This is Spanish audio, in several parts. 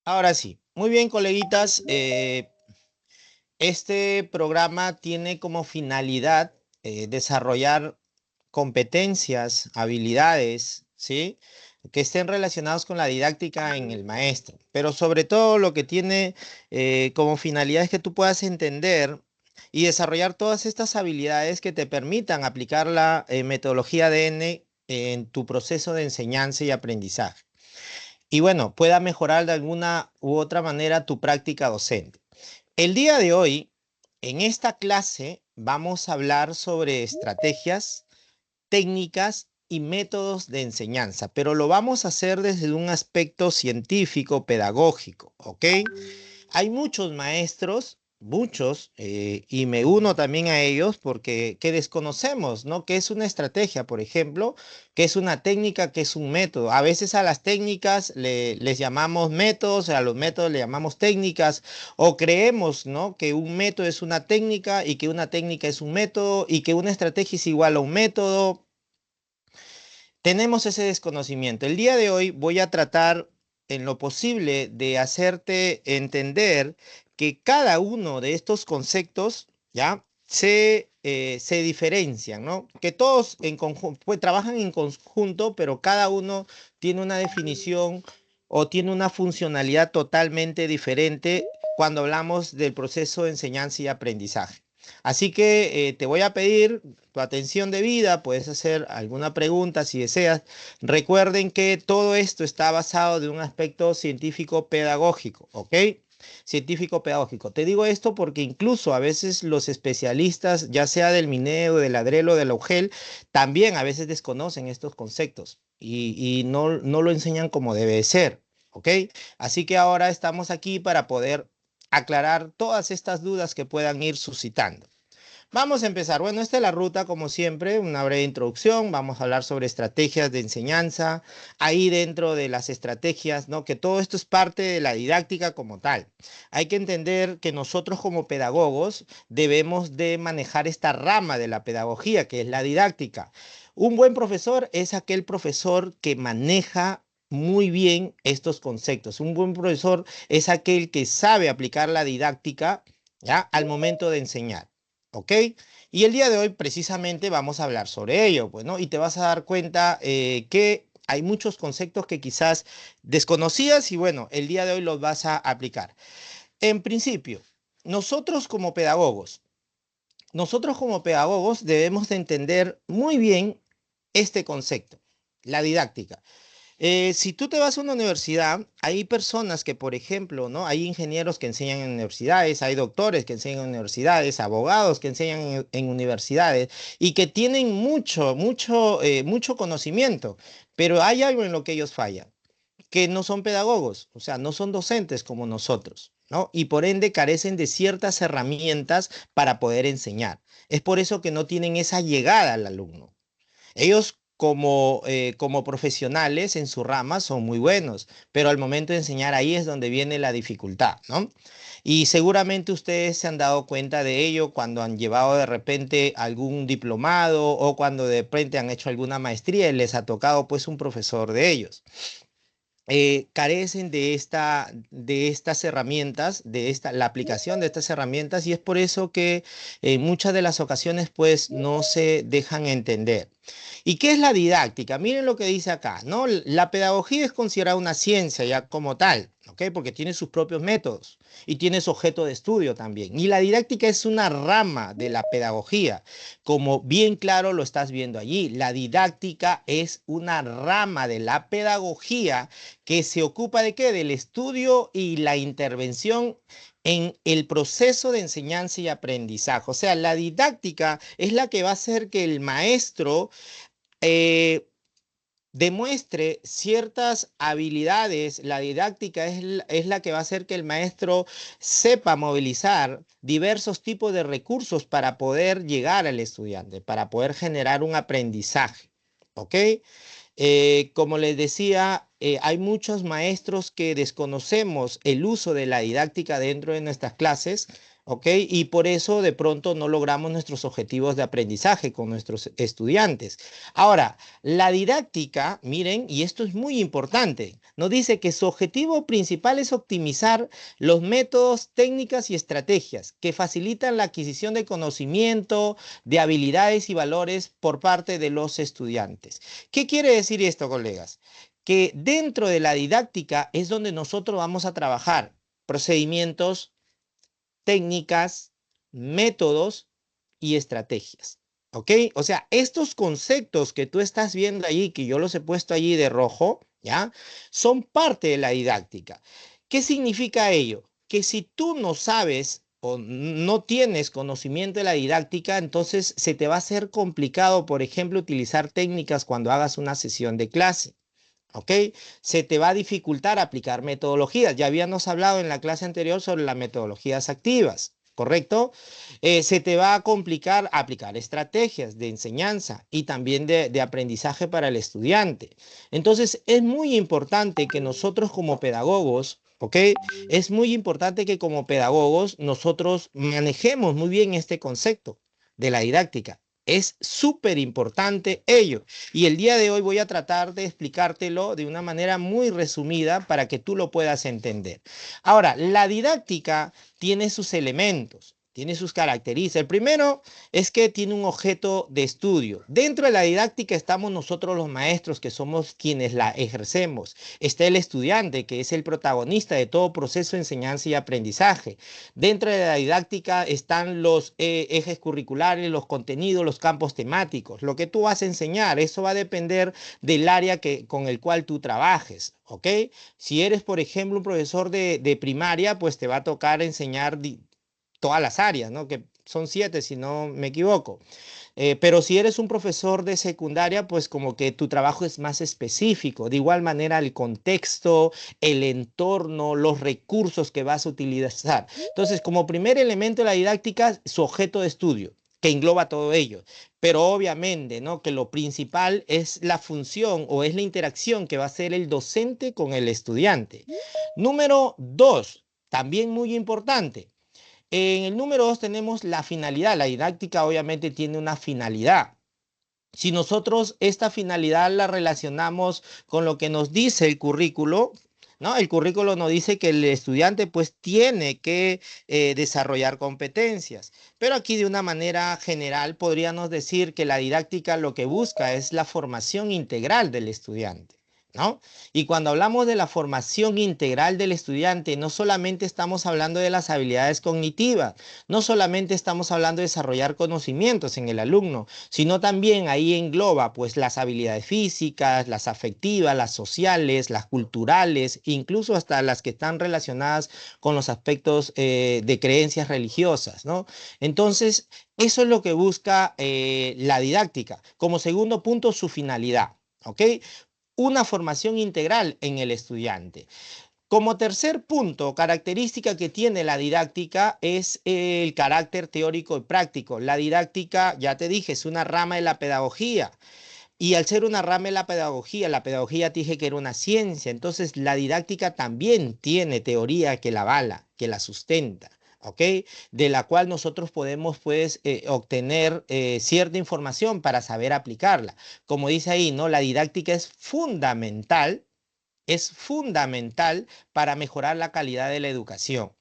Ahora sí, muy bien, coleguitas. Este programa tiene como finalidad desarrollar competencias, habilidades, ¿sí? Que estén relacionados con la didáctica en el maestro. Pero sobre todo lo que tiene como finalidad es que tú puedas entender y desarrollar todas estas habilidades que te permitan aplicar la metodología ADN en tu proceso de enseñanza y aprendizaje. Y bueno, pueda mejorar de alguna u otra manera tu práctica docente. El día de hoy, en esta clase, vamos a hablar sobre estrategias, técnicas y métodos de enseñanza, pero lo vamos a hacer desde un aspecto científico, pedagógico, ¿ok? Hay muchos maestros, muchos, y me uno también a ellos porque que desconocemos, ¿no? ¿Qué es una estrategia, por ejemplo? ¿Qué es una técnica? ¿Qué es un método? A veces a las técnicas les llamamos métodos, a los métodos le llamamos técnicas, o creemos, ¿no? Que un método es una técnica y que una técnica es un método y que una estrategia es igual a un método. Tenemos ese desconocimiento. El día de hoy voy a tratar en lo posible de hacerte entender que cada uno de estos conceptos, ¿ya? Se diferencian, ¿no? Que todos en conjunto, pues, trabajan en conjunto, pero cada uno tiene una definición o tiene una funcionalidad totalmente diferente cuando hablamos del proceso de enseñanza y aprendizaje. Así que te voy a pedir tu atención debida, puedes hacer alguna pregunta si deseas. Recuerden que todo esto está basado de un aspecto científico pedagógico, ¿ok? Científico pedagógico. Te digo esto porque incluso a veces los especialistas, ya sea del Mineo, del Adrelo, del UGEL, también a veces desconocen estos conceptos y no lo enseñan como debe ser, ¿ok? Así que ahora estamos aquí para poder aclarar todas estas dudas que puedan ir suscitando. Vamos a empezar. Bueno, esta es la ruta, como siempre, una breve introducción. Vamos a hablar sobre estrategias de enseñanza. Ahí dentro de las estrategias, ¿no? Que todo esto es parte de la didáctica como tal. Hay que entender que nosotros como pedagogos debemos de manejar esta rama de la pedagogía, que es la didáctica. Un buen profesor es aquel profesor que maneja muy bien estos conceptos. Un buen profesor es aquel que sabe aplicar la didáctica, ¿ya? Al momento de enseñar. ¿Ok? Y el día de hoy precisamente vamos a hablar sobre ello, pues, ¿no? Y te vas a dar cuenta que hay muchos conceptos que quizás desconocías y bueno, el día de hoy los vas a aplicar. En principio, nosotros como pedagogos, nosotros como pedagogos debemos de entender muy bien este concepto, la didáctica. Si tú te vas a una universidad, hay personas que, por ejemplo, ¿no? Hay ingenieros que enseñan en universidades, hay doctores que enseñan en universidades, abogados que enseñan en universidades y que tienen mucho conocimiento, pero hay algo en lo que ellos fallan, que no son pedagogos, o sea, no son docentes como nosotros, ¿no? Y por ende carecen de ciertas herramientas para poder enseñar. Es por eso que no tienen esa llegada al alumno. Ellos como profesionales en su rama son muy buenos, pero al momento de enseñar ahí es donde viene la dificultad, ¿no? Y seguramente ustedes se han dado cuenta de ello cuando han llevado de repente algún diplomado o cuando de repente han hecho alguna maestría y les ha tocado pues un profesor de ellos. Carecen de estas herramientas, la aplicación de estas herramientas y es por eso que en muchas de las ocasiones pues no se dejan entender. ¿Y qué es la didáctica? Miren lo que dice acá, ¿no? La pedagogía es considerada una ciencia ya como tal, ¿ok? Porque tiene sus propios métodos y tiene su objeto de estudio también. Y la didáctica es una rama de la pedagogía, como bien claro lo estás viendo allí. La didáctica es una rama de la pedagogía que se ocupa de qué? Del estudio y la intervención en el proceso de enseñanza y aprendizaje. O sea, la didáctica es la que va a hacer que el maestro eh, demuestre ciertas habilidades. La didáctica es la que va a hacer que el maestro sepa movilizar diversos tipos de recursos para poder llegar al estudiante, para poder generar un aprendizaje. ¿Ok? Como les decía, hay muchos maestros que desconocemos el uso de la didáctica dentro de nuestras clases, ¿ok? Y por eso de pronto no logramos nuestros objetivos de aprendizaje con nuestros estudiantes. Ahora, la didáctica, miren, y esto es muy importante, nos dice que su objetivo principal es optimizar los métodos, técnicas y estrategias que facilitan la adquisición de conocimiento, de habilidades y valores por parte de los estudiantes. ¿Qué quiere decir esto, colegas? Que dentro de la didáctica es donde nosotros vamos a trabajar procedimientos, técnicas, métodos y estrategias. ¿Ok? O sea, estos conceptos que tú estás viendo allí, que yo los he puesto allí de rojo, ¿ya? Son parte de la didáctica. ¿Qué significa ello? Que si tú no sabes o no tienes conocimiento de la didáctica, entonces se te va a hacer complicado, por ejemplo, utilizar técnicas cuando hagas una sesión de clase. ¿Ok? Se te va a dificultar aplicar metodologías. Ya habíamos hablado en la clase anterior sobre las metodologías activas, ¿correcto? Se te va a complicar aplicar estrategias de enseñanza y también de aprendizaje para el estudiante. Entonces, es muy importante que nosotros como pedagogos, ¿ok? Es muy importante que como pedagogos nosotros manejemos muy bien este concepto de la didáctica. Es súper importante ello. Y el día de hoy voy a tratar de explicártelo de una manera muy resumida para que tú lo puedas entender. Ahora, la didáctica tiene sus elementos, tiene sus características. El primero es que tiene un objeto de estudio. Dentro de la didáctica estamos nosotros los maestros, que somos quienes la ejercemos. Está el estudiante, que es el protagonista de todo proceso de enseñanza y aprendizaje. Dentro de la didáctica están los ejes curriculares, los contenidos, los campos temáticos. Lo que tú vas a enseñar, eso va a depender del área con el cual tú trabajes, ¿ok? Si eres, por ejemplo, un profesor de primaria, pues te va a tocar enseñar todas las áreas, ¿no? Que son 7, si no me equivoco. Pero si eres un profesor de secundaria, pues como que tu trabajo es más específico. De igual manera, el contexto, el entorno, los recursos que vas a utilizar. Entonces, como primer elemento de la didáctica, su objeto de estudio, que engloba todo ello. Pero obviamente, ¿no? Que lo principal es la función o es la interacción que va a hacer el docente con el estudiante. Número 2, también muy importante. En el número 2 tenemos la finalidad. La didáctica obviamente tiene una finalidad. Si nosotros esta finalidad la relacionamos con lo que nos dice el currículo, ¿no? El currículo nos dice que el estudiante pues tiene que desarrollar competencias, pero aquí de una manera general podríamos decir que la didáctica lo que busca es la formación integral del estudiante, ¿no? Y cuando hablamos de la formación integral del estudiante, no solamente estamos hablando de las habilidades cognitivas, no solamente estamos hablando de desarrollar conocimientos en el alumno, sino también ahí engloba pues las habilidades físicas, las afectivas, las sociales, las culturales, incluso hasta las que están relacionadas con los aspectos de creencias religiosas, ¿no? Entonces, eso es lo que busca la didáctica. Como segundo punto, su finalidad, ¿ok? Una formación integral en el estudiante. Como tercer punto, característica que tiene la didáctica es el carácter teórico y práctico. La didáctica, ya te dije, es una rama de la pedagogía. Y al ser una rama de la pedagogía te dije que era una ciencia. Entonces, la didáctica también tiene teoría que la avala, que la sustenta. ¿Ok? De la cual nosotros podemos pues obtener cierta información para saber aplicarla. Como dice ahí, ¿no? La didáctica es fundamental para mejorar la calidad de la educación,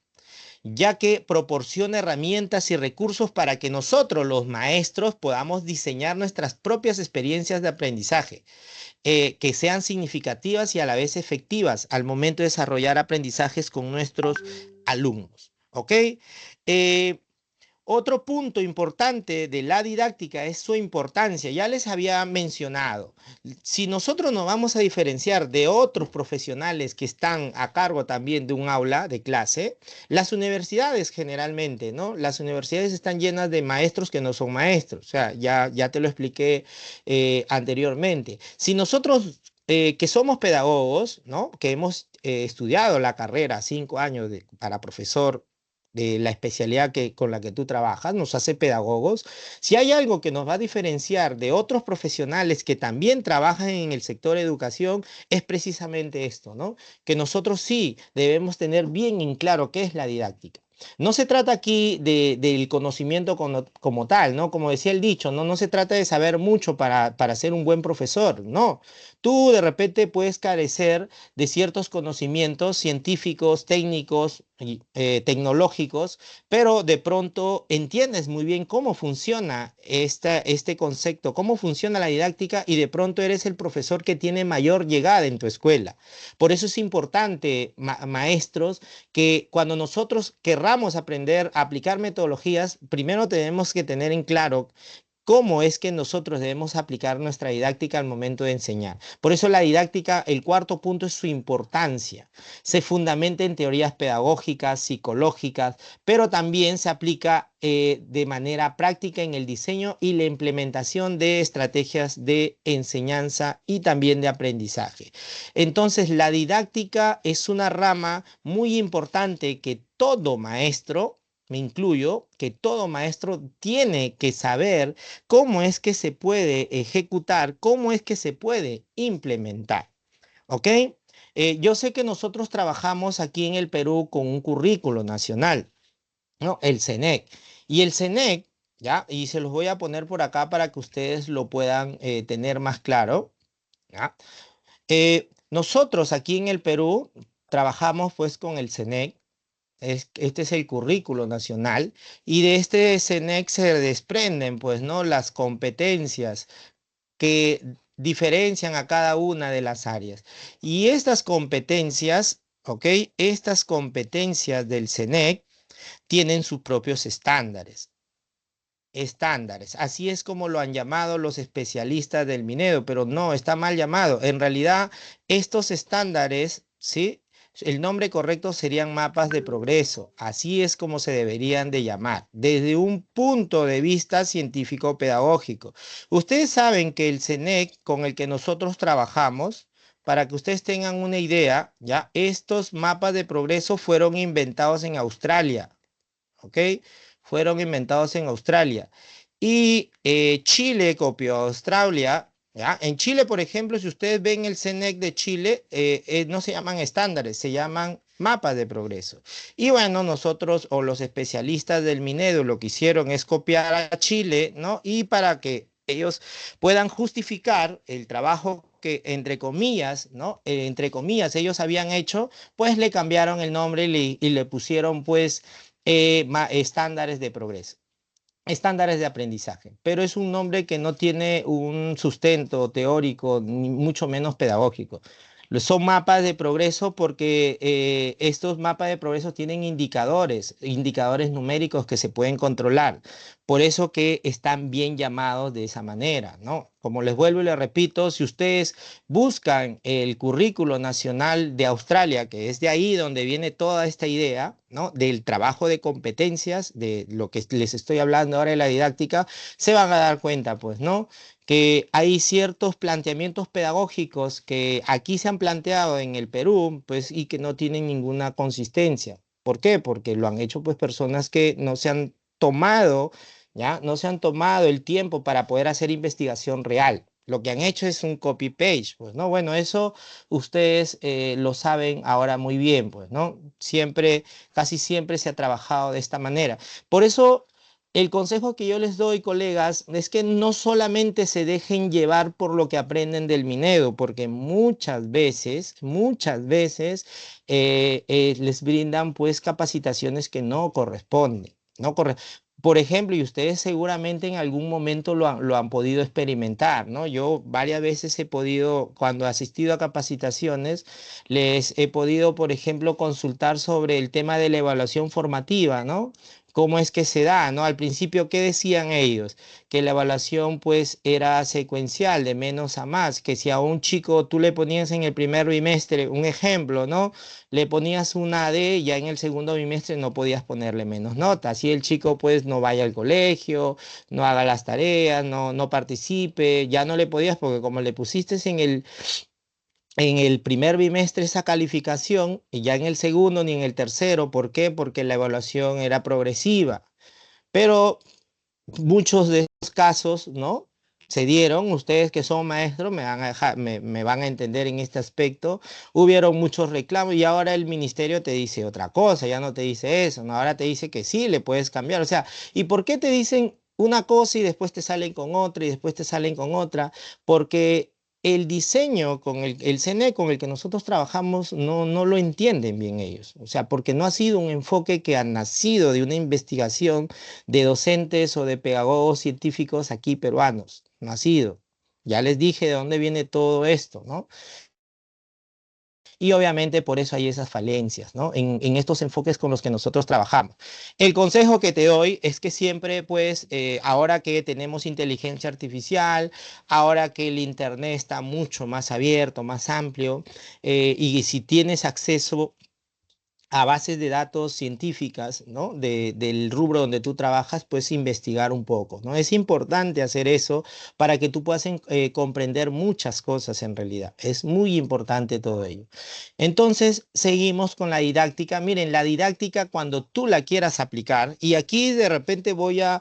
ya que proporciona herramientas y recursos para que nosotros, los maestros, podamos diseñar nuestras propias experiencias de aprendizaje, que sean significativas y a la vez efectivas al momento de desarrollar aprendizajes con nuestros alumnos. ¿Ok? Eh, Otro punto importante de la didáctica es su importancia. Ya les había mencionado, si nosotros nos vamos a diferenciar de otros profesionales que están a cargo también de un aula de clase, las universidades generalmente, ¿no? Las universidades están llenas de maestros que no son maestros. O sea, ya te lo expliqué anteriormente. Si nosotros que somos pedagogos, ¿no? Que hemos estudiado la carrera 5 años para profesor de la especialidad con la que tú trabajas, nos hace pedagogos. Si hay algo que nos va a diferenciar de otros profesionales que también trabajan en el sector de educación, es precisamente esto, ¿no? Que nosotros sí debemos tener bien en claro qué es la didáctica. No se trata aquí del conocimiento como tal, ¿no? Como decía el dicho, ¿no? No se trata de saber mucho para ser un buen profesor, no. Tú de repente puedes carecer de ciertos conocimientos científicos, técnicos, y, tecnológicos, pero de pronto entiendes muy bien cómo funciona este concepto, cómo funciona la didáctica y de pronto eres el profesor que tiene mayor llegada en tu escuela. Por eso es importante, maestros, que cuando nosotros querramos aprender a aplicar metodologías, primero tenemos que tener en claro cómo es que nosotros debemos aplicar nuestra didáctica al momento de enseñar. Por eso la didáctica, el cuarto punto es su importancia. Se fundamenta en teorías pedagógicas, psicológicas, pero también se aplica de manera práctica en el diseño y la implementación de estrategias de enseñanza y también de aprendizaje. Entonces, la didáctica es una rama muy importante que todo maestro, me incluyo, que todo maestro tiene que saber cómo es que se puede ejecutar, cómo es que se puede implementar. ¿Ok? Yo sé que nosotros trabajamos aquí en el Perú con un currículo nacional, ¿no? El CENEC. Y el CENEC, ¿ya? Y se los voy a poner por acá para que ustedes lo puedan tener más claro, ¿ya? Nosotros aquí en el Perú trabajamos pues con el CENEC. Este es el currículo nacional y de este CENEC se desprenden pues, ¿no? Las competencias que diferencian a cada una de las áreas. Y estas competencias, ¿ok? Estas competencias del CENEC tienen sus propios estándares. Estándares. Así es como lo han llamado los especialistas del Minedo, pero no, está mal llamado. En realidad, estos estándares, ¿sí? El nombre correcto serían mapas de progreso. Así es como se deberían de llamar, desde un punto de vista científico-pedagógico. Ustedes saben que el CENEC con el que nosotros trabajamos, para que ustedes tengan una idea, ya, estos mapas de progreso fueron inventados en Australia. ¿Ok? Fueron inventados en Australia. Y Chile copió a Australia. ¿Ya? En Chile, por ejemplo, si ustedes ven el CENEC de Chile, no se llaman estándares, se llaman mapas de progreso. Y bueno, nosotros o los especialistas del Minedo lo que hicieron es copiar a Chile, ¿no? Y para que ellos puedan justificar el trabajo que, entre comillas, ¿no? Entre comillas, ellos habían hecho, pues le cambiaron el nombre y le pusieron, pues, estándares de progreso, estándares de aprendizaje, pero es un nombre que no tiene un sustento teórico, ni mucho menos pedagógico. Son mapas de progreso porque estos mapas de progreso tienen indicadores, indicadores numéricos que se pueden controlar. Por eso que están bien llamados de esa manera, ¿no? Como les vuelvo y les repito, si ustedes buscan el currículo nacional de Australia, que es de ahí donde viene toda esta idea, ¿no? Del trabajo de competencias, de lo que les estoy hablando ahora de la didáctica, se van a dar cuenta, pues, ¿no? Que hay ciertos planteamientos pedagógicos que aquí se han planteado en el Perú, pues, y que no tienen ninguna consistencia. ¿Por qué? Porque lo han hecho, pues, personas que no se han tomado, ¿ya? No se han tomado el tiempo para poder hacer investigación real. Lo que han hecho es un copy-paste, pues, ¿no? Bueno, eso ustedes lo saben ahora muy bien, pues, ¿no? Siempre, casi siempre se ha trabajado de esta manera. Por eso, el consejo que yo les doy, colegas, es que no solamente se dejen llevar por lo que aprenden del Minedo, porque muchas veces les brindan, pues, capacitaciones que no corresponden. No corre Por ejemplo, y ustedes seguramente en algún momento lo han podido experimentar, ¿no? Yo varias veces he podido, cuando he asistido a capacitaciones, les he podido, por ejemplo, consultar sobre el tema de la evaluación formativa, ¿no? ¿Cómo es que se da, ¿no? Al principio, ¿qué decían ellos? Que la evaluación pues era secuencial, de menos a más, que si a un chico tú le ponías en el primer bimestre, un ejemplo, ¿no? Le ponías una D, ya en el segundo bimestre no podías ponerle menos nota. Así el chico pues no vaya al colegio, no haga las tareas, no participe, ya no le podías porque como le pusiste en el primer bimestre esa calificación y ya en el segundo ni en el tercero, ¿por qué? Porque la evaluación era progresiva. Pero muchos de estos casos, ¿no? se dieron, ustedes que son maestros me van a dejar, me van a entender en este aspecto, hubieron muchos reclamos y ahora el ministerio te dice otra cosa, ya no te dice eso, ¿no? Ahora te dice que sí, le puedes cambiar, o sea, ¿y por qué te dicen una cosa y después te salen con otra y después te salen con otra? Porque el diseño con el CNE con el que nosotros trabajamos no lo entienden bien ellos, o sea, porque no ha sido un enfoque que ha nacido de una investigación de docentes o de pedagogos científicos aquí peruanos. No ha sido. Ya les dije de dónde viene todo esto, ¿no? Y obviamente por eso hay esas falencias, ¿no? En estos enfoques con los que nosotros trabajamos. El consejo que te doy es que siempre, pues, ahora que tenemos inteligencia artificial, ahora que el Internet está mucho más abierto, más amplio, y si tienes acceso a bases de datos científicas, ¿no? Del rubro donde tú trabajas, pues investigar un poco, ¿no? Es importante hacer eso para que tú puedas comprender muchas cosas en realidad. Es muy importante todo ello. Entonces, seguimos con la didáctica. Miren, la didáctica cuando tú la quieras aplicar, y aquí de repente voy a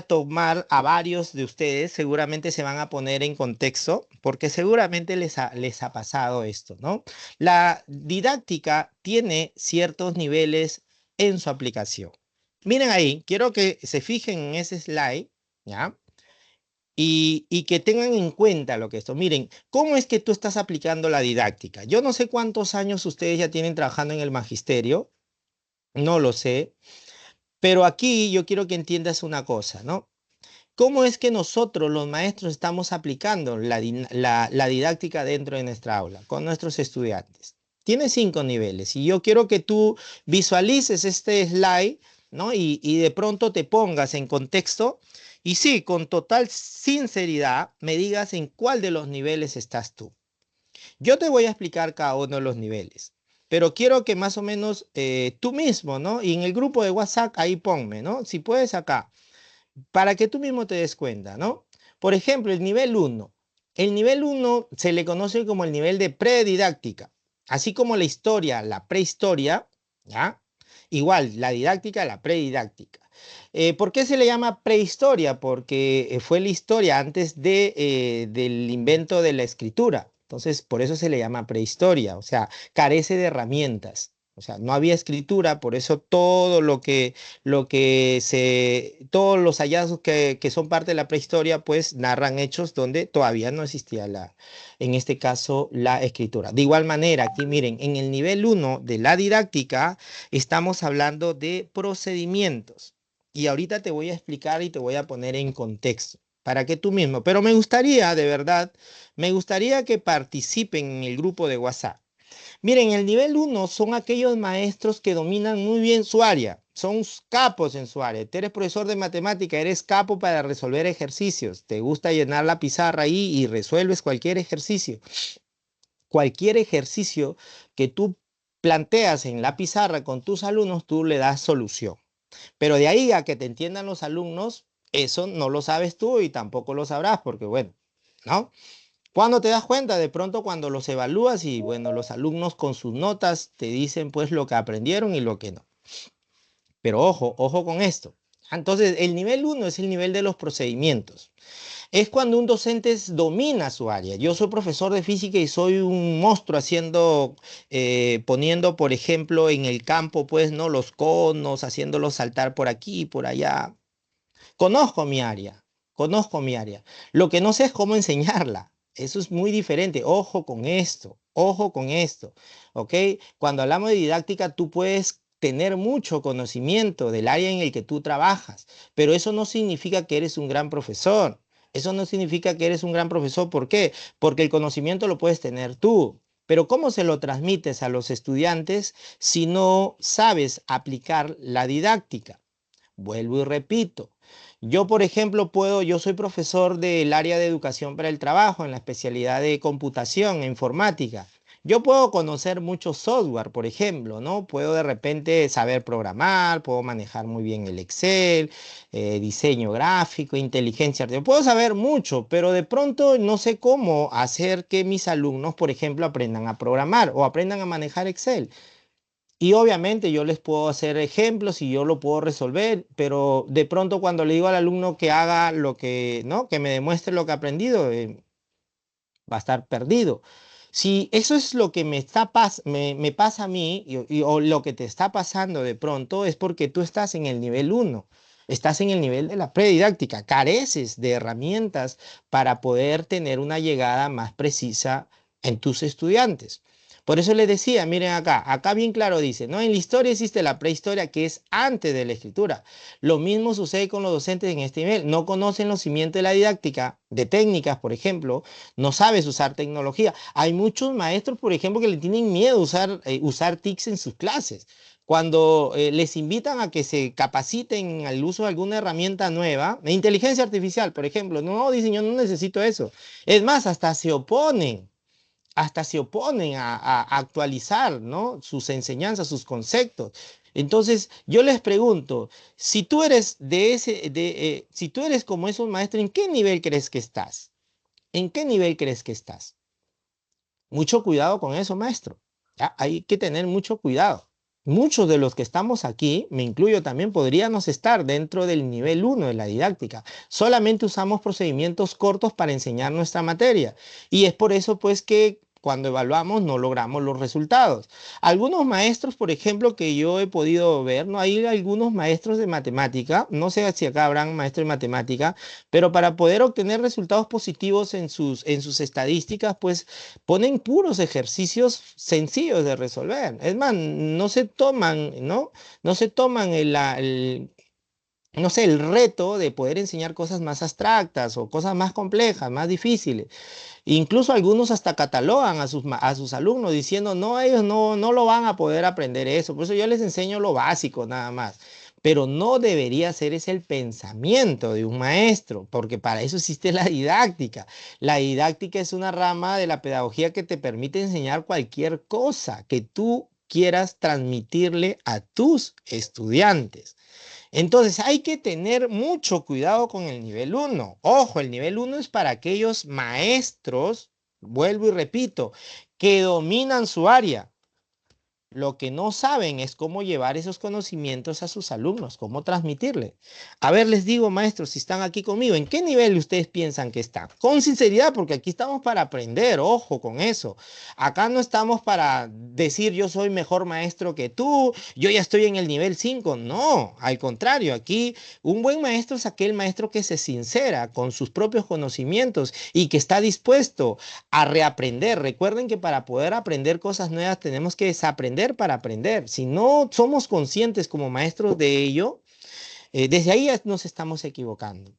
tomar a varios de ustedes, seguramente se van a poner en contexto, porque seguramente les ha pasado esto, ¿no? La didáctica tiene ciertos niveles en su aplicación. Miren ahí, quiero que se fijen en ese slide, ¿ya? Y que tengan en cuenta lo que esto. Miren, ¿cómo es que tú estás aplicando la didáctica? Yo no sé cuántos años ustedes ya tienen trabajando en el magisterio, no lo sé, pero aquí yo quiero que entiendas una cosa, ¿no? ¿Cómo es que nosotros, los maestros, estamos aplicando la didáctica dentro de nuestra aula con nuestros estudiantes? Tiene 5 niveles y yo quiero que tú visualices este slide, ¿no? Y de pronto te pongas en contexto y sí, con total sinceridad, me digas en cuál de los niveles estás tú. Yo te voy a explicar cada uno de los niveles, pero quiero que más o menos tú mismo, ¿no? Y en el grupo de WhatsApp, ahí ponme, ¿no? Si puedes acá para que tú mismo te des cuenta, ¿no? Por ejemplo, el nivel uno. El nivel uno se le conoce como el nivel de predidáctica, así como la historia, la prehistoria, ¿ya? Igual, la didáctica, la predidáctica. ¿Por qué se le llama prehistoria? Porque fue la historia antes del invento de la escritura. Entonces, por eso se le llama prehistoria, o sea, carece de herramientas. O sea, no había escritura, por eso todo todos los hallazgos que son parte de la prehistoria, pues narran hechos donde todavía no existía en este caso, la escritura. De igual manera, aquí miren, en el nivel uno de la didáctica, estamos hablando de procedimientos. Y ahorita te voy a explicar y te voy a poner en contexto para que tú mismo, pero me gustaría, de verdad, me gustaría que participen en el grupo de WhatsApp. Miren, el nivel uno son aquellos maestros que dominan muy bien su área, son capos en su área. Tú eres profesor de matemática, eres capo para resolver ejercicios, te gusta llenar la pizarra ahí y resuelves cualquier ejercicio. Cualquier ejercicio que tú planteas en la pizarra con tus alumnos, tú le das solución. Pero de ahí a que te entiendan los alumnos, eso no lo sabes tú y tampoco lo sabrás, porque bueno, ¿no? Cuando te das cuenta, de pronto cuando los evalúas y bueno, los alumnos con sus notas te dicen pues lo que aprendieron y lo que no. Pero ojo, ojo con esto. Entonces, el nivel uno es el nivel de los procedimientos. Es cuando un docente domina su área. Yo soy profesor de física y soy un monstruo poniendo, por ejemplo, en el campo, pues, ¿no? Los conos, haciéndolos saltar por aquí y por allá. Conozco mi área, conozco mi área. Lo que no sé es cómo enseñarla. Eso es muy diferente. Ojo con esto, ¿ok? Cuando hablamos de didáctica, tú puedes tener mucho conocimiento del área en el que tú trabajas, pero eso no significa que eres un gran profesor. Eso no significa que eres un gran profesor. ¿Por qué? Porque el conocimiento lo puedes tener tú. Pero ¿cómo se lo transmites a los estudiantes si no sabes aplicar la didáctica? Vuelvo y repito. Yo, por ejemplo, yo soy profesor del área de educación para el trabajo en la especialidad de computación e informática. Yo puedo conocer mucho software, por ejemplo, ¿no? Puedo de repente saber programar, puedo manejar muy bien el Excel, diseño gráfico, inteligencia artificial. Puedo saber mucho, pero de pronto no sé cómo hacer que mis alumnos, por ejemplo, aprendan a programar o aprendan a manejar Excel. Y obviamente yo les puedo hacer ejemplos y yo lo puedo resolver, pero de pronto cuando le digo al alumno que haga lo que, ¿no? Que me demuestre lo que ha aprendido, va a estar perdido. Si eso es lo que me pasa a mí o lo que te está pasando de pronto es porque tú estás en el nivel uno, estás en el nivel de la predidáctica, careces de herramientas para poder tener una llegada más precisa en tus estudiantes. Por eso les decía, miren acá bien claro dice, ¿no? En la historia existe la prehistoria que es antes de la escritura. Lo mismo sucede con los docentes en este nivel. No conocen los cimientos de la didáctica, de técnicas, por ejemplo, no sabes usar tecnología. Hay muchos maestros, por ejemplo, que le tienen miedo a usar TICs en sus clases. Cuando les invitan a que se capaciten al uso de alguna herramienta nueva, de inteligencia artificial, por ejemplo, no, dicen, yo no necesito eso. Es más, hasta se oponen a actualizar, ¿no? Sus enseñanzas, sus conceptos. Entonces, yo les pregunto, si tú eres si tú eres como esos maestros, ¿en qué nivel crees que estás? ¿En qué nivel crees que estás? Mucho cuidado con eso, maestro. Ya, hay que tener mucho cuidado. Muchos de los que estamos aquí, me incluyo también, podríamos estar dentro del nivel uno de la didáctica. Solamente usamos procedimientos cortos para enseñar nuestra materia. Y es por eso, pues, que cuando evaluamos no logramos los resultados. Algunos maestros, por ejemplo, que yo he podido ver, ¿no? Hay algunos maestros de matemática, no sé si acá habrán maestros de matemática, pero para poder obtener resultados positivos en sus estadísticas, pues ponen puros ejercicios sencillos de resolver. Es más, no se toman, ¿no? No se toman no sé, el reto de poder enseñar cosas más abstractas o cosas más complejas, más difíciles. Incluso algunos hasta catalogan a sus alumnos diciendo, no, ellos no lo van a poder aprender eso. Por eso yo les enseño lo básico nada más. Pero no debería ser ese el pensamiento de un maestro, porque para eso existe la didáctica. La didáctica es una rama de la pedagogía que te permite enseñar cualquier cosa que tú quieras transmitirle a tus estudiantes. Entonces hay que tener mucho cuidado con el nivel uno. Ojo, el nivel uno es para aquellos maestros, vuelvo y repito, que dominan su área. Lo que no saben es cómo llevar esos conocimientos a sus alumnos, cómo transmitirles. A ver, les digo, maestros, si están aquí conmigo, ¿en qué nivel ustedes piensan que están? Con sinceridad, porque aquí estamos para aprender, ojo con eso. Acá no estamos para decir yo soy mejor maestro que tú, yo ya estoy en el nivel 5. No, al contrario, aquí un buen maestro es aquel maestro que se sincera con sus propios conocimientos y que está dispuesto a reaprender. Recuerden que para poder aprender cosas nuevas tenemos que desaprender para aprender. Si no somos conscientes como maestros de ello, desde ahí ya nos estamos equivocando.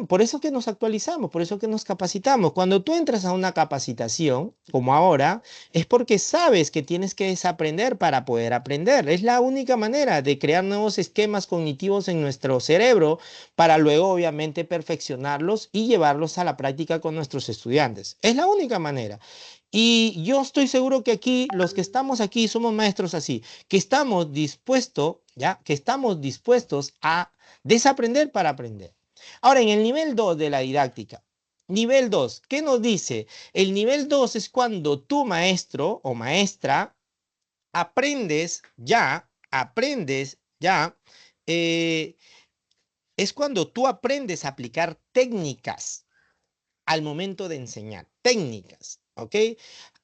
Por eso que nos actualizamos, por eso que nos capacitamos. Cuando tú entras a una capacitación, como ahora, es porque sabes que tienes que desaprender para poder aprender. Es la única manera de crear nuevos esquemas cognitivos en nuestro cerebro para luego, obviamente, perfeccionarlos y llevarlos a la práctica con nuestros estudiantes. Es la única manera. Y yo estoy seguro que aquí, los que estamos aquí, somos maestros así, que estamos dispuestos, ¿ya? Que estamos dispuestos a desaprender para aprender. Ahora, en el nivel 2 de la didáctica, nivel 2, ¿qué nos dice? El nivel 2 es cuando tu maestro o maestra aprendes ya, eh, es cuando tú aprendes a aplicar técnicas al momento de enseñar, técnicas, ¿ok?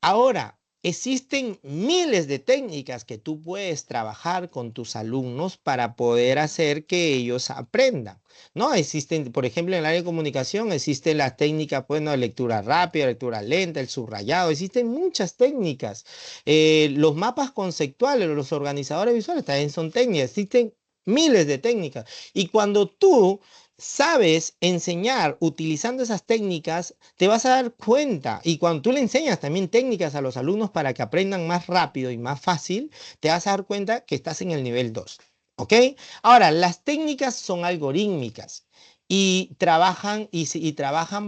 Ahora, existen miles de técnicas que tú puedes trabajar con tus alumnos para poder hacer que ellos aprendan, ¿no? Existen, por ejemplo, en el área de comunicación, existen las técnicas, bueno, de lectura rápida, lectura lenta, el subrayado, existen muchas técnicas. Los mapas conceptuales, los organizadores visuales también son técnicas, existen miles de técnicas. Y cuando tú sabes enseñar utilizando esas técnicas, te vas a dar cuenta, y cuando tú le enseñas también técnicas a los alumnos para que aprendan más rápido y más fácil, te vas a dar cuenta que estás en el nivel 2. ¿Ok? Ahora, las técnicas son algorítmicas. y trabajan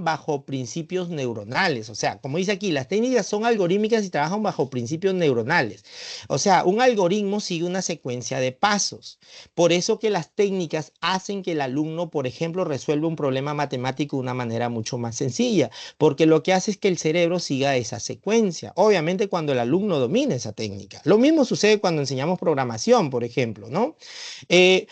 bajo principios neuronales. O sea, como dice aquí, las técnicas son algorítmicas y trabajan bajo principios neuronales. O sea, un algoritmo sigue una secuencia de pasos. Por eso que las técnicas hacen que el alumno, por ejemplo, resuelva un problema matemático de una manera mucho más sencilla, porque lo que hace es que el cerebro siga esa secuencia. Obviamente cuando el alumno domina esa técnica. Lo mismo sucede cuando enseñamos programación, por ejemplo, ¿no?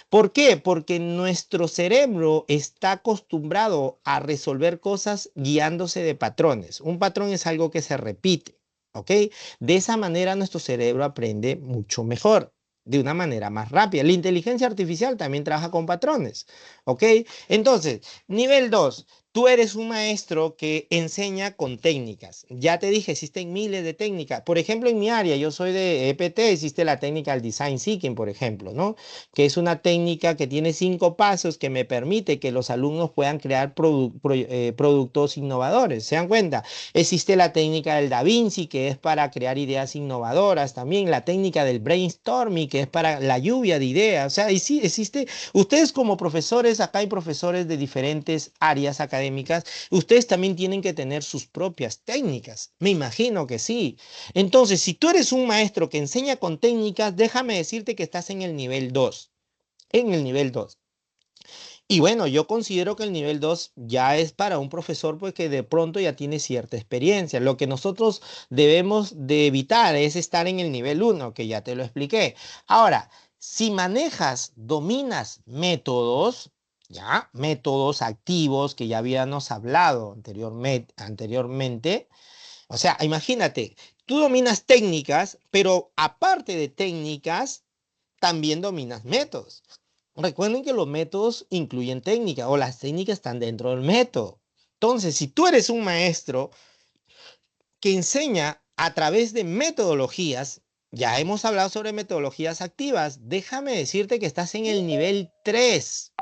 ¿Por qué? Porque nuestro cerebro está acostumbrado a resolver cosas guiándose de patrones. Un patrón es algo que se repite, ¿ok? De esa manera nuestro cerebro aprende mucho mejor, de una manera más rápida. La inteligencia artificial también trabaja con patrones, ¿ok? Entonces, nivel 2. Tú eres un maestro que enseña con técnicas. Ya te dije, existen miles de técnicas. Por ejemplo, en mi área, yo soy de EPT, existe la técnica del design thinking, por ejemplo, ¿no? Que es una técnica que tiene 5 pasos que me permite que los alumnos puedan crear productos innovadores. ¿Se dan cuenta? Existe la técnica del Da Vinci, que es para crear ideas innovadoras. También la técnica del brainstorming, que es para la lluvia de ideas. O sea, y sí, existe. Ustedes como profesores, acá hay profesores de diferentes áreas académicas, ustedes también tienen que tener sus propias técnicas. Me imagino que sí. Entonces, si tú eres un maestro que enseña con técnicas, déjame decirte que estás en el nivel 2. En el nivel 2. Y bueno, yo considero que el nivel 2 ya es para un profesor pues que de pronto ya tiene cierta experiencia. Lo que nosotros debemos de evitar es estar en el nivel 1, que ya te lo expliqué. Ahora, si manejas, dominas métodos, ya, métodos activos que ya habíamos hablado anteriormente, o sea, imagínate, tú dominas técnicas, pero aparte de técnicas, también dominas métodos. Recuerden que los métodos incluyen técnica o las técnicas están dentro del método. Entonces, si tú eres un maestro que enseña a través de metodologías, ya hemos hablado sobre metodologías activas, déjame decirte que estás en el nivel 3,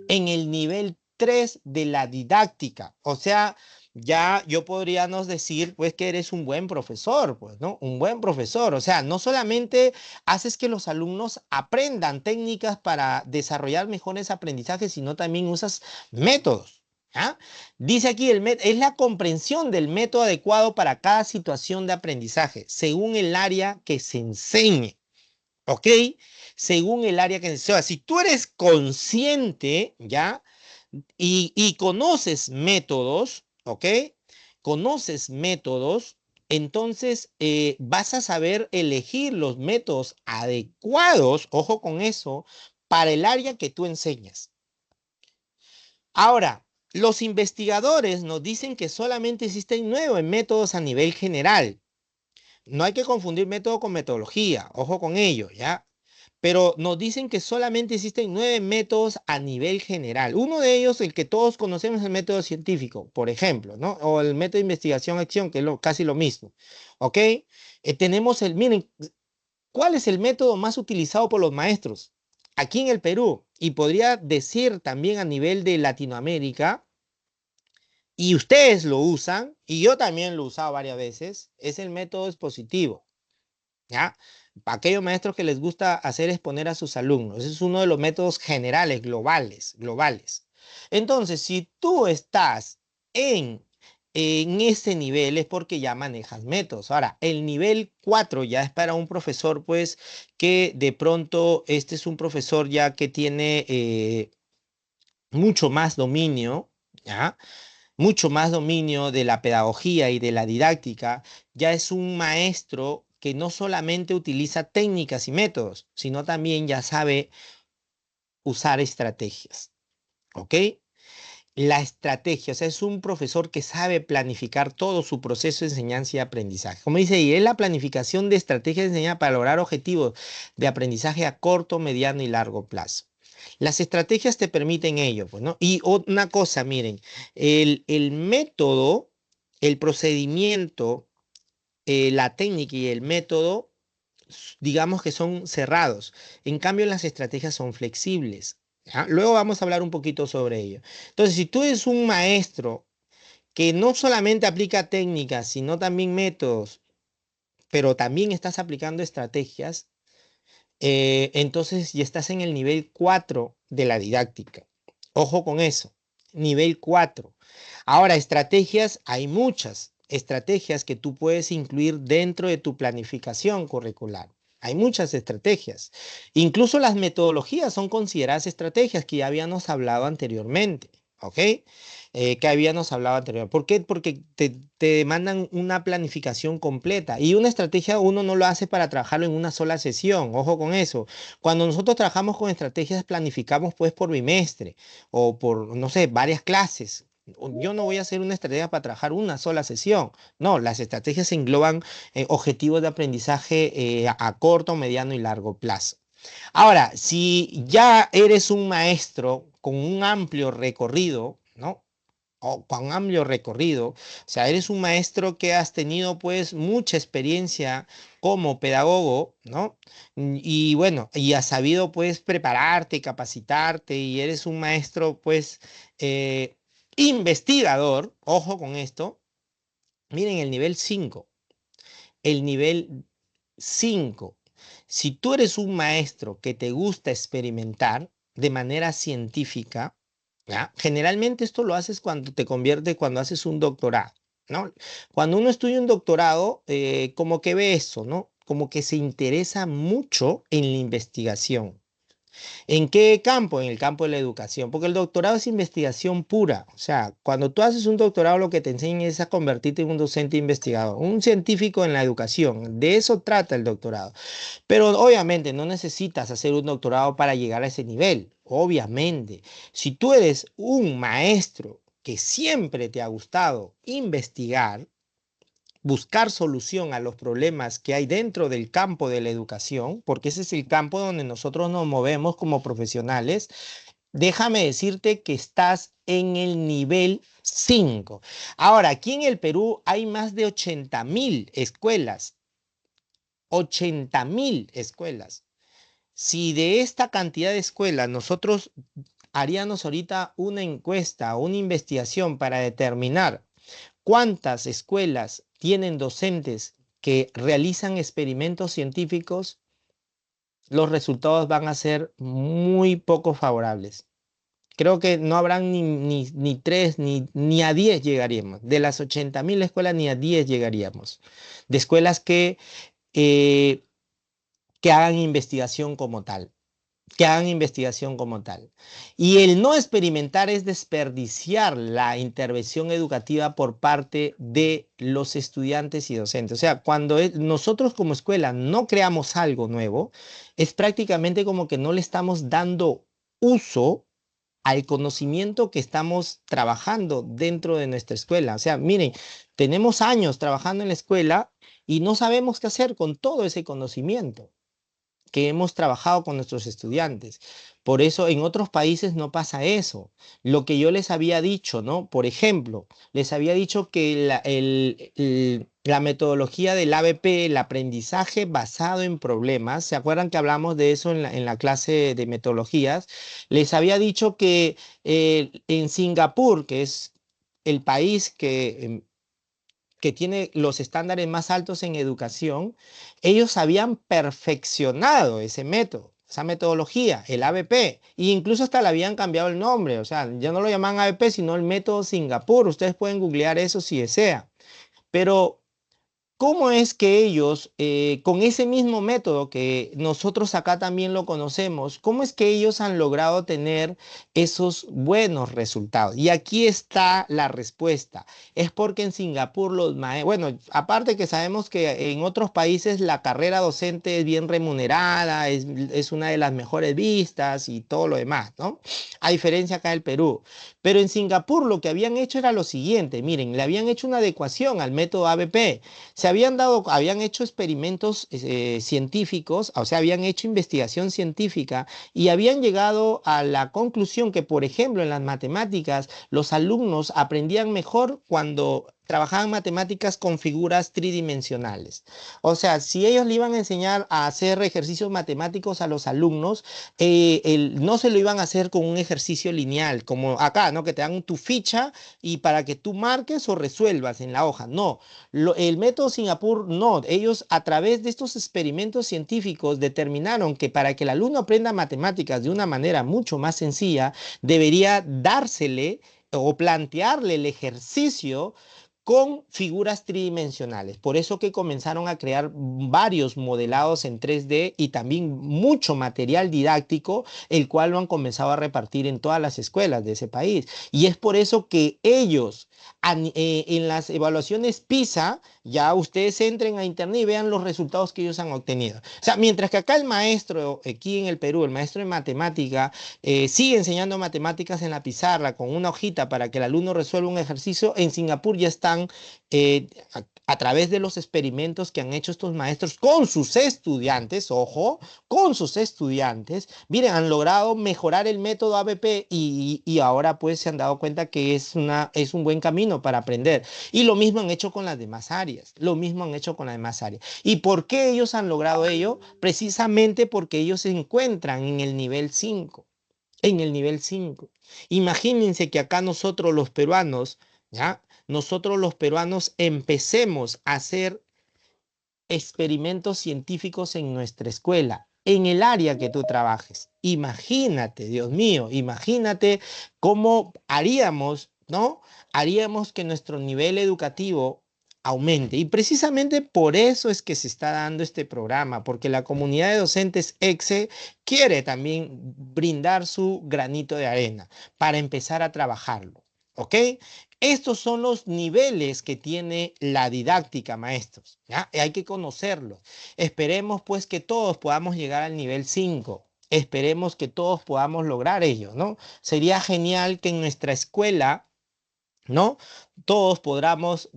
en el nivel 3 de la didáctica. O sea, ya yo podríamos decir pues que eres un buen profesor, pues, ¿no? Un buen profesor. O sea, no solamente haces que los alumnos aprendan técnicas para desarrollar mejores aprendizajes, sino también usas métodos. ¿Ah? Dice aquí, es la comprensión del método adecuado para cada situación de aprendizaje, según el área que se enseñe, ¿ok? Según el área que se enseñe. O sea, si tú eres consciente, ¿ya? Y conoces métodos, ¿ok? Conoces métodos, entonces vas a saber elegir los métodos adecuados, ojo con eso, para el área que tú enseñas. Ahora, los investigadores nos dicen que solamente existen 9 métodos a nivel general. No hay que confundir método con metodología, ojo con ello, ¿ya? Pero nos dicen que solamente existen 9 métodos a nivel general. Uno de ellos, el que todos conocemos, es el método científico, por ejemplo, ¿no? O el método de investigación-acción, que es casi lo mismo, ¿ok? Miren, ¿cuál es el método más utilizado por los maestros? Aquí en el Perú, y podría decir también a nivel de Latinoamérica, y ustedes lo usan, y yo también lo he usado varias veces, es el método expositivo, ¿ya? Para aquellos maestros que les gusta hacer exponer a sus alumnos, ese es uno de los métodos generales, globales. Entonces, si tú estás en, en ese nivel es porque ya manejas métodos. Ahora, el nivel 4 ya es para un profesor, pues, que de pronto este es un profesor ya que tiene mucho más dominio, ¿ya? Mucho más dominio de la pedagogía y de la didáctica, ya es un maestro que no solamente utiliza técnicas y métodos, sino también ya sabe usar estrategias, ¿ok? La estrategia, o sea, es un profesor que sabe planificar todo su proceso de enseñanza y aprendizaje. Como dice, y es la planificación de estrategias de enseñanza para lograr objetivos de aprendizaje a corto, mediano y largo plazo. Las estrategias te permiten ello, pues, ¿no? Y una cosa, miren, el método, el procedimiento, la técnica y el método, digamos que son cerrados. En cambio, las estrategias son flexibles. ¿Ya? Luego vamos a hablar un poquito sobre ello. Entonces, si tú eres un maestro que no solamente aplica técnicas, sino también métodos, pero también estás aplicando estrategias, entonces ya estás en el nivel 4 de la didáctica. Ojo con eso. Nivel 4. Ahora, estrategias, hay muchas estrategias que tú puedes incluir dentro de tu planificación curricular. Hay muchas estrategias. Incluso las metodologías son consideradas estrategias que ya habíamos hablado anteriormente. ¿Ok? Que habíamos hablado anteriormente. ¿Por qué? Porque te demandan una planificación completa. Y una estrategia uno no lo hace para trabajarlo en una sola sesión. Ojo con eso. Cuando nosotros trabajamos con estrategias, planificamos pues por bimestre o por, no sé, varias clases. Yo no voy a hacer una estrategia para trabajar una sola sesión. No, las estrategias engloban objetivos de aprendizaje a corto, mediano y largo plazo. Ahora, si ya eres un maestro con un amplio recorrido, ¿no? O con amplio recorrido, o sea, eres un maestro que has tenido pues mucha experiencia como pedagogo, ¿no? Y bueno, y has sabido pues prepararte, capacitarte y eres un maestro pues investigador, ojo con esto, miren el nivel 5, el nivel 5. Si tú eres un maestro que te gusta experimentar de manera científica, ¿ya? Generalmente esto lo haces cuando te convierte, cuando haces un doctorado, ¿no? Cuando uno estudia un doctorado, como que ve eso, ¿no? Como que se interesa mucho en la investigación. ¿En qué campo? En el campo de la educación, porque el doctorado es investigación pura. O sea, cuando tú haces un doctorado, lo que te enseñan es a convertirte en un docente investigador, un científico en la educación. De eso trata el doctorado. Pero obviamente no necesitas hacer un doctorado para llegar a ese nivel. Obviamente, si tú eres un maestro que siempre te ha gustado investigar, buscar solución a los problemas que hay dentro del campo de la educación, porque ese es el campo donde nosotros nos movemos como profesionales, déjame decirte que estás en el nivel 5. Ahora, aquí en el Perú hay más de 80.000 escuelas. 80.000 escuelas. Si de esta cantidad de escuelas nosotros haríamos ahorita una encuesta o una investigación para determinar cuántas escuelas tienen docentes que realizan experimentos científicos, los resultados van a ser muy poco favorables. Creo que no habrán ni 3, ni a 10 llegaríamos. De las 80.000 escuelas, ni a 10 llegaríamos. De escuelas eh, que hagan investigación como tal. Que hagan investigación como tal. Y el no experimentar es desperdiciar la intervención educativa por parte de los estudiantes y docentes. O sea, cuando nosotros como escuela no creamos algo nuevo, es prácticamente como que no le estamos dando uso al conocimiento que estamos trabajando dentro de nuestra escuela. O sea, miren, tenemos años trabajando en la escuela y no sabemos qué hacer con todo ese conocimiento que hemos trabajado con nuestros estudiantes. Por eso en otros países no pasa eso. Lo que yo les había dicho, ¿no? Por ejemplo, les había dicho que la metodología del ABP, el aprendizaje basado en problemas, ¿se acuerdan que hablamos de eso en la clase de metodologías? Les había dicho que en Singapur, que es el país que tiene los estándares más altos en educación, ellos habían perfeccionado ese método, esa metodología, el ABP, e incluso hasta le habían cambiado el nombre, o sea, ya no lo llaman ABP, sino el método Singapur. Ustedes pueden googlear eso si desean. Pero ¿cómo es que ellos, con ese mismo método que nosotros acá también lo conocemos, cómo es que ellos han logrado tener esos buenos resultados? Y aquí está la respuesta. Es porque en Singapur los maestros, bueno, aparte que sabemos que en otros países la carrera docente es bien remunerada, es una de las mejores vistas y todo lo demás, ¿no? A diferencia acá del Perú. Pero en Singapur lo que habían hecho era lo siguiente, miren, le habían hecho una adecuación al método ABP. Habían hecho experimentos científicos, o sea, habían hecho investigación científica y habían llegado a la conclusión que, por ejemplo, en las matemáticas, los alumnos aprendían mejor cuando trabajaban matemáticas con figuras tridimensionales. O sea, si ellos le iban a enseñar a hacer ejercicios matemáticos a los alumnos, no se lo iban a hacer con un ejercicio lineal, como acá, ¿no? Que te dan tu ficha y para que tú marques o resuelvas en la hoja. No, el método Singapur no, ellos a través de estos experimentos científicos determinaron que para que el alumno aprenda matemáticas de una manera mucho más sencilla, debería dársele o plantearle el ejercicio con figuras tridimensionales. Por eso que comenzaron a crear varios modelados en 3D y también mucho material didáctico, el cual lo han comenzado a repartir en todas las escuelas de ese país. Y es por eso que ellos, en las evaluaciones PISA, ya ustedes entren a internet y vean los resultados que ellos han obtenido. O sea, mientras que acá el maestro, aquí en el Perú, el maestro de matemática, sigue enseñando matemáticas en la pizarra con una hojita para que el alumno resuelva un ejercicio, en Singapur ya están a través de los experimentos que han hecho estos maestros con sus estudiantes, ojo, con sus estudiantes, miren, han logrado mejorar el método ABP y ahora pues se han dado cuenta que es un buen camino para aprender. Y lo mismo han hecho con las demás áreas, lo mismo han hecho con las demás áreas. ¿Y por qué ellos han logrado ello? Precisamente porque ellos se encuentran en el nivel 5. En el nivel 5. Imagínense que acá nosotros los peruanos, ¿ya? Nosotros los peruanos empecemos a hacer experimentos científicos en nuestra escuela, en el área que tú trabajes. Imagínate, Dios mío, imagínate cómo haríamos, ¿no? Haríamos que nuestro nivel educativo aumente. Y precisamente por eso es que se está dando este programa, porque la comunidad de docentes EXE quiere también brindar su granito de arena para empezar a trabajarlo. ¿Ok? Estos son los niveles que tiene la didáctica, maestros. ¿Ya? Hay que conocerlos. Esperemos pues que todos podamos llegar al nivel 5. Esperemos que todos podamos lograr ello, ¿no? Sería genial que en nuestra escuela, ¿no? Todos podamos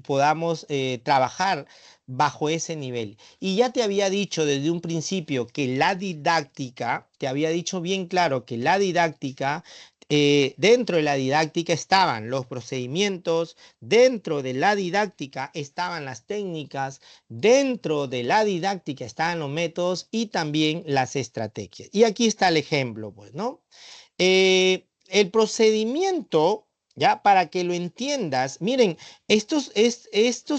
trabajar bajo ese nivel. Y ya te había dicho desde un principio que la didáctica, te había dicho bien claro que la didáctica, dentro de la didáctica estaban los procedimientos, dentro de la didáctica estaban las técnicas, dentro de la didáctica estaban los métodos y también las estrategias. Y aquí está el ejemplo, pues, ¿no? El procedimiento, ya, para que lo entiendas, miren, estos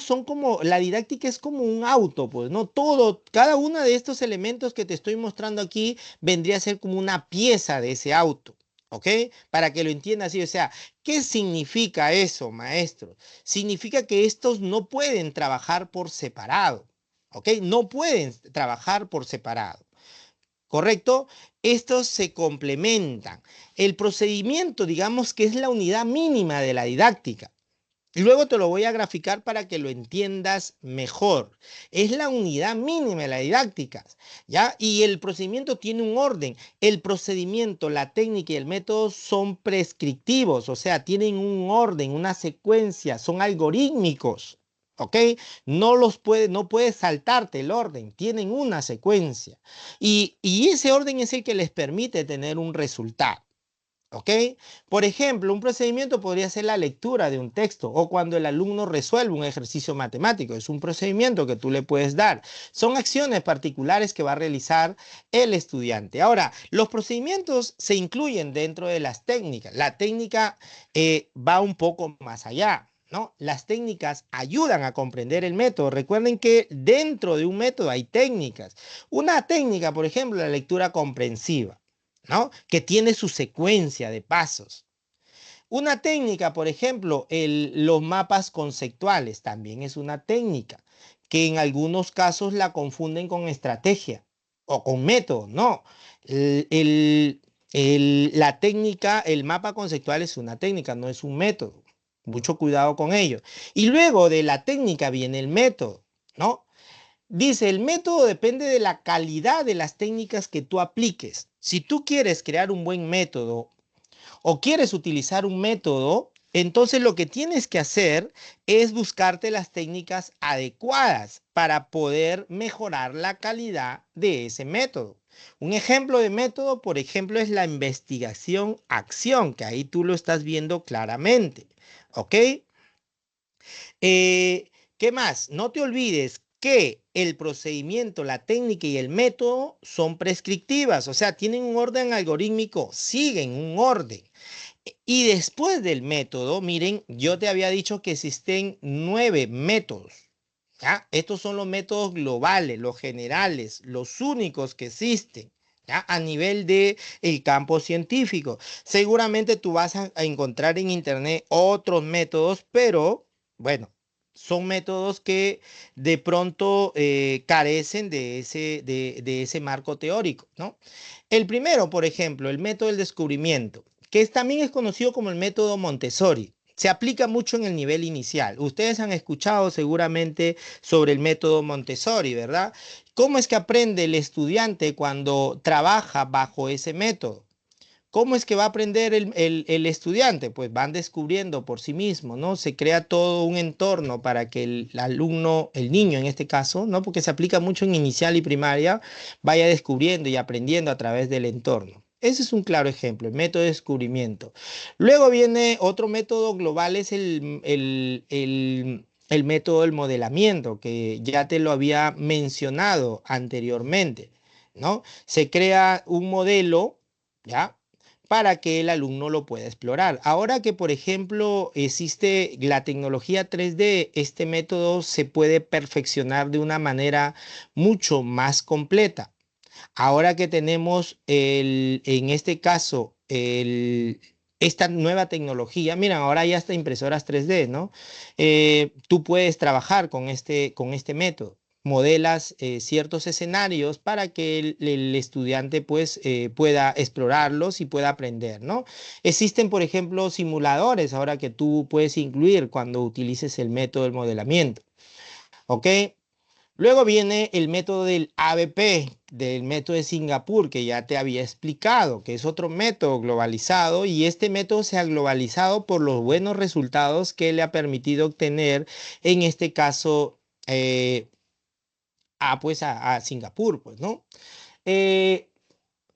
son como, la didáctica es como un auto, pues, ¿no? Todo, cada uno de estos elementos que te estoy mostrando aquí vendría a ser como una pieza de ese auto. ¿Ok? Para que lo entiendas así, o sea, ¿qué significa eso, maestro? Significa que estos no pueden trabajar por separado, ¿ok? No pueden trabajar por separado. ¿Correcto? Estos se complementan. El procedimiento, digamos que es la unidad mínima de la didáctica. Y luego te lo voy a graficar para que lo entiendas mejor. Es la unidad mínima de la didáctica, ¿ya? Y el procedimiento tiene un orden. El procedimiento, la técnica y el método son prescriptivos, o sea, tienen un orden, una secuencia, son algorítmicos. ¿Ok? No puedes saltarte el orden, tienen una secuencia. Y ese orden es el que les permite tener un resultado. ¿Ok? Por ejemplo, un procedimiento podría ser la lectura de un texto o cuando el alumno resuelve un ejercicio matemático. Es un procedimiento que tú le puedes dar. Son acciones particulares que va a realizar el estudiante. Ahora, los procedimientos se incluyen dentro de las técnicas. La técnica va un poco más allá. ¿No? Las técnicas ayudan a comprender el método. Recuerden que dentro de un método hay técnicas. Una técnica, por ejemplo, la lectura comprensiva, ¿no? Que tiene su secuencia de pasos. Una técnica, por ejemplo, los mapas conceptuales también es una técnica que en algunos casos la confunden con estrategia o con método. No, el, el, la técnica, el mapa conceptual es una técnica, no es un método. Mucho cuidado con ello. Y luego de la técnica viene el método, ¿no? Dice, el método depende de la calidad de las técnicas que tú apliques. Si tú quieres crear un buen método o quieres utilizar un método, entonces lo que tienes que hacer es buscarte las técnicas adecuadas para poder mejorar la calidad de ese método. Un ejemplo de método, por ejemplo, es la investigación-acción, que ahí tú lo estás viendo claramente. ¿Ok? ¿Qué más? No te olvides que el procedimiento, la técnica y el método son prescriptivas, o sea, tienen un orden algorítmico, siguen un orden. Y después del método, miren, yo te había dicho que existen 9 métodos. ¿Ya? Estos son los métodos globales, los generales, los únicos que existen. ¿ya? A nivel de el campo científico. Seguramente tú vas a encontrar en internet otros métodos, pero bueno, son métodos que de pronto carecen de ese marco teórico, ¿no? El primero, por ejemplo, el método del descubrimiento, también es conocido como el método Montessori. Se aplica mucho en el nivel inicial. Ustedes han escuchado seguramente sobre el método Montessori, ¿verdad? ¿Cómo es que aprende el estudiante cuando trabaja bajo ese método? ¿Cómo es que va a aprender el estudiante? Pues van descubriendo por sí mismo, ¿no? Se crea todo un entorno para que el alumno, el niño en este caso, ¿no? Porque se aplica mucho en inicial y primaria, vaya descubriendo y aprendiendo a través del entorno. Ese es un claro ejemplo, el método de descubrimiento. Luego viene otro método global, es el método del modelamiento, que ya te lo había mencionado anteriormente, ¿no? Se crea un modelo, ¿ya? Para que el alumno lo pueda explorar. Ahora que, por ejemplo, existe la tecnología 3D, este método se puede perfeccionar de una manera mucho más completa. Ahora que tenemos en este caso, esta nueva tecnología, mira, ahora ya está impresoras 3D, ¿no? Tú puedes trabajar con este método. Modelas ciertos escenarios para que el estudiante pues pueda explorarlos y pueda aprender, ¿no? Existen, por ejemplo, simuladores ahora que tú puedes incluir cuando utilices el método del modelamiento, ¿ok? Luego viene el método del ABP, del método de Singapur, que ya te había explicado, que es otro método globalizado y este método se ha globalizado por los buenos resultados que le ha permitido obtener, en este caso, a Singapur, pues, ¿no? Eh,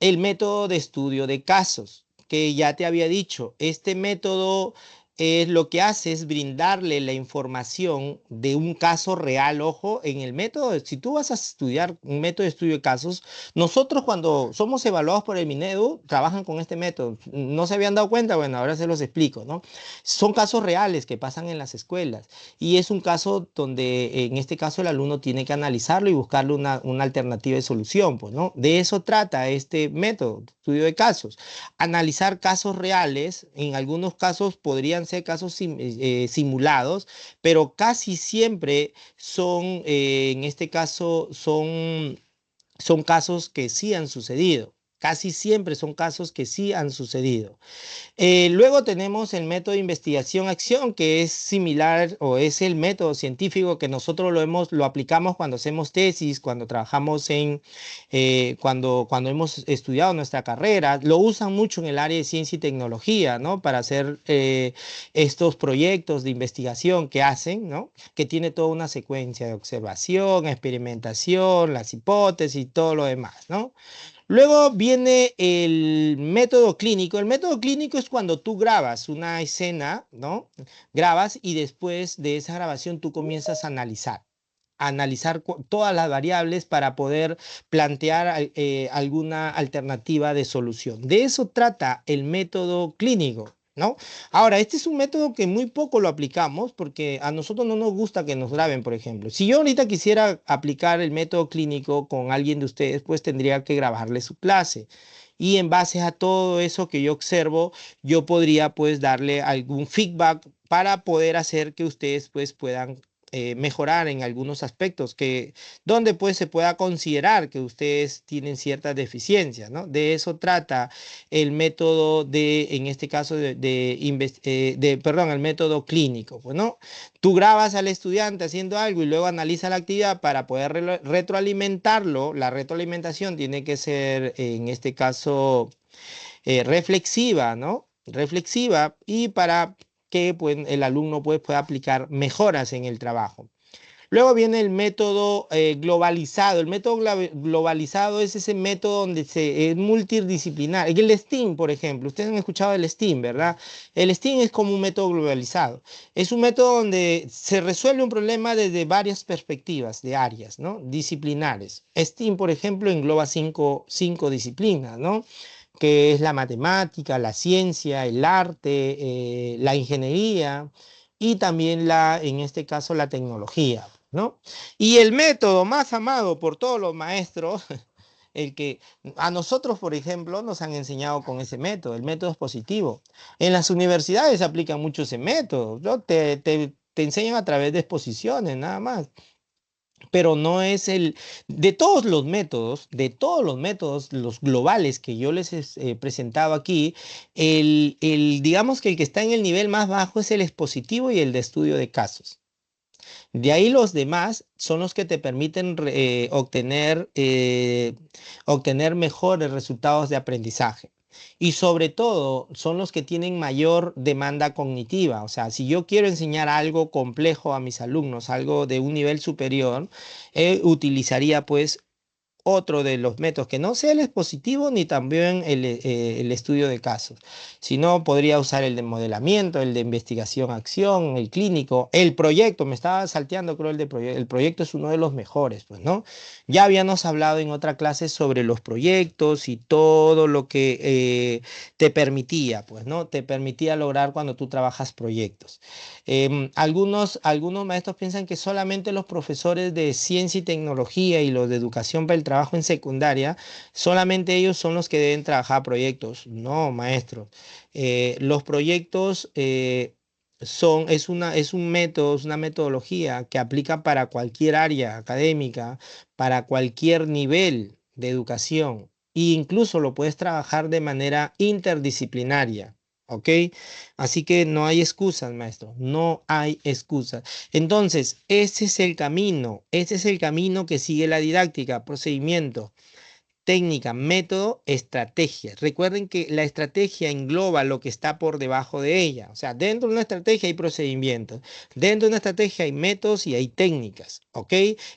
el método de estudio de casos, que ya te había dicho, este método lo que hace es brindarle la información de un caso real. Ojo, en el método, si tú vas a estudiar un método de estudio de casos, nosotros cuando somos evaluados por el Minedu, trabajan con este método. No se habían dado cuenta, bueno, ahora se los explico, ¿no? Son casos reales que pasan en las escuelas y es un caso donde en este caso el alumno tiene que analizarlo y buscarle una alternativa de solución, pues, ¿no? De eso trata este método, estudio de casos. Analizar casos reales, en algunos casos podrían ser casos simulados, pero casi siempre son, en este caso, son casos que sí han sucedido. Casi siempre son casos que sí han sucedido. Luego tenemos el método de investigación-acción, que es similar o es el método científico que nosotros lo aplicamos cuando hacemos tesis, cuando trabajamos cuando hemos estudiado nuestra carrera. Lo usan mucho en el área de ciencia y tecnología, ¿no? Para hacer estos proyectos de investigación que hacen, ¿no? Que tiene toda una secuencia de observación, experimentación, las hipótesis y todo lo demás, ¿no? Luego viene el método clínico. El método clínico es cuando tú grabas una escena, ¿no? Grabas y después de esa grabación tú comienzas a analizar todas las variables para poder plantear alguna alternativa de solución. De eso trata el método clínico, ¿no? Ahora, este es un método que muy poco lo aplicamos porque a nosotros no nos gusta que nos graben, por ejemplo. Si yo ahorita quisiera aplicar el método clínico con alguien de ustedes, pues tendría que grabarle su clase. Y en base a todo eso que yo observo, yo podría pues darle algún feedback para poder hacer que ustedes pues puedan mejorar en algunos aspectos donde pues se pueda considerar que ustedes tienen ciertas deficiencias, ¿no? De eso trata el método en este caso perdón, el método clínico, pues, ¿no? Tú grabas al estudiante haciendo algo y luego analiza la actividad para poder retroalimentarlo. La retroalimentación tiene que ser, en este caso, reflexiva, ¿no? Reflexiva y para que pues, el alumno pues, pueda aplicar mejoras en el trabajo. Luego viene el método globalizado. El método globalizado es ese método donde es multidisciplinar. El STEAM, por ejemplo. Ustedes han escuchado del STEAM, ¿verdad? El STEAM es como un método globalizado. Es un método donde se resuelve un problema desde varias perspectivas de áreas, ¿no? Disciplinares. STEAM, por ejemplo, engloba cinco disciplinas, ¿no? Que es la matemática, la ciencia, el arte, la ingeniería y también en este caso, la tecnología, ¿no? Y el método más amado por todos los maestros el que a nosotros, por ejemplo, nos han enseñado con ese método, el método expositivo. En las universidades se aplica mucho ese método, ¿no? Te enseñan a través de exposiciones, nada más. Pero no es el, de todos los métodos, los globales que yo les he presentado aquí, digamos que el que está en el nivel más bajo es el expositivo y el de estudio de casos. De ahí los demás son los que te permiten obtener mejores resultados de aprendizaje. Y sobre todo son los que tienen mayor demanda cognitiva. O sea, si yo quiero enseñar algo complejo a mis alumnos, algo de un nivel superior, utilizaría pues otro de los métodos, que no sea el expositivo ni también el estudio de casos, sino podría usar el de modelamiento, el de investigación-acción, el clínico, el proyecto, me estaba salteando creo el proyecto es uno de los mejores, pues, ¿no? Ya habíamos hablado en otra clase sobre los proyectos y todo lo que te permitía, pues, ¿no? Te permitía lograr cuando tú trabajas proyectos. Algunos maestros piensan que solamente los profesores de ciencia y tecnología y los de educación para el trabajo en secundaria, solamente ellos son los que deben trabajar proyectos. No, maestros. Los proyectos es un método, es una metodología que aplica para cualquier área académica, para cualquier nivel de educación. E incluso lo puedes trabajar de manera interdisciplinaria. ¿Ok? Así que no hay excusas, maestro, no hay excusas. Entonces, ese es el camino que sigue la didáctica, procedimiento, técnica, método, estrategia. Recuerden que la estrategia engloba lo que está por debajo de ella. O sea, dentro de una estrategia hay procedimientos, dentro de una estrategia hay métodos y hay técnicas. ¿Ok?